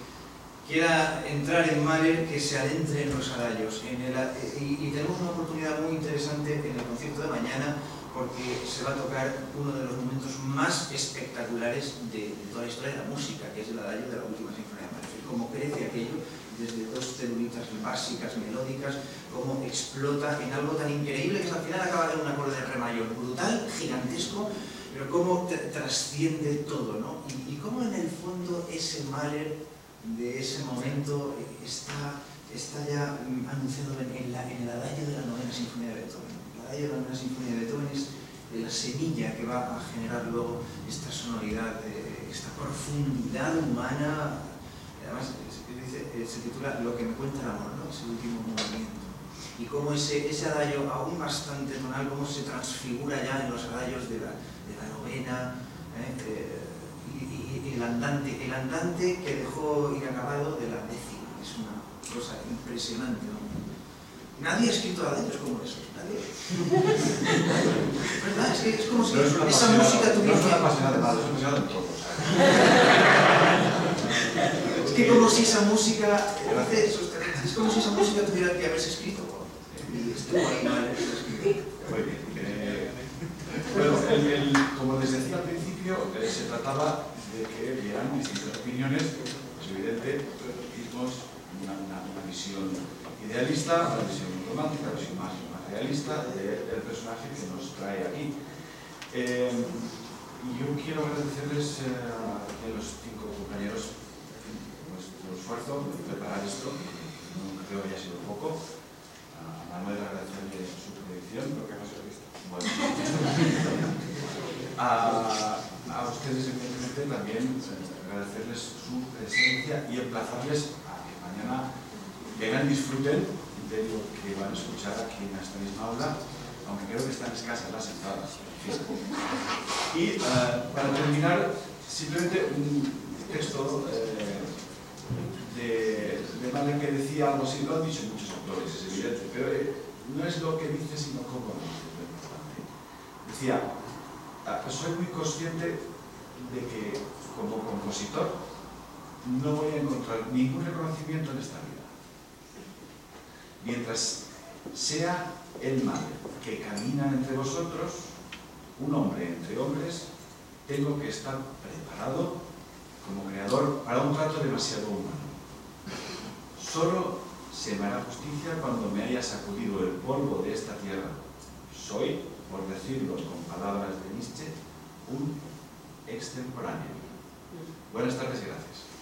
S5: quiera entrar en Mahler, que se adentre en los adagios. Y tenemos una oportunidad muy interesante en el concierto de mañana, porque se va a tocar uno de los momentos más espectaculares de toda la historia de la música, que es el adagio de la última sinfonía de Mahler. Cómo crece aquello, desde dos celulitas básicas, melódicas, cómo explota en algo tan increíble que al final acaba de un acorde de re mayor, brutal, gigantesco, pero cómo trasciende todo, ¿no? Y cómo en el fondo ese Mahler de ese momento está ya anunciado en el adagio de la Novena Sinfonía de Beethoven. El adagio de la Novena Sinfonía de Beethoven es la semilla que va a generar luego esta sonoridad, esta profundidad humana. Además, se titula Lo que me cuenta el amor, ¿no? Ese último movimiento. Y cómo ese adagio aún bastante tonal, cómo se transfigura ya en los adagios de la novena, y el andante que dejó inacabado de la décima. Es una cosa impresionante, ¿no? Nadie ha escrito adagios como esos, nadie. ¿Verdad? Es como si esa música tuviera...
S2: No es una apasionada de Mahler, es una apasionada de todos.
S5: Es que como si esa música, es como si esa música tuviera que haberse escrito.
S2: Muy bien. Bueno, como les decía al principio, se trataba de que vieran distintas opiniones, es evidente, mismos una visión idealista, una visión romántica, una visión más realista del personaje que nos trae aquí. Y yo quiero agradecerles a los 5 compañeros nuestro esfuerzo de preparar esto, no creo que haya sido poco. A Manuel agradecerle su predicción, lo que no se ha visto. Bueno. A ustedes, evidentemente, también agradecerles su presencia y emplazarles a que mañana vengan y disfruten de lo que van a escuchar aquí en esta misma aula, aunque creo que están escasas las entradas. Y para terminar, simplemente un texto de Mahler que decía algo así, lo han dicho muchos autores, es evidente, pero no es lo que dice, sino cómo lo dice, es lo importante. Decía, soy muy consciente de que como compositor no voy a encontrar ningún reconocimiento en esta vida. Mientras sea el mal que camina entre vosotros, un hombre entre hombres, tengo que estar preparado como creador para un trato demasiado humano. Solo se me hará justicia cuando me haya sacudido el polvo de esta tierra. Soy, por decirlo con palabras de Nietzsche, un extemporáneo. Buenas tardes y gracias.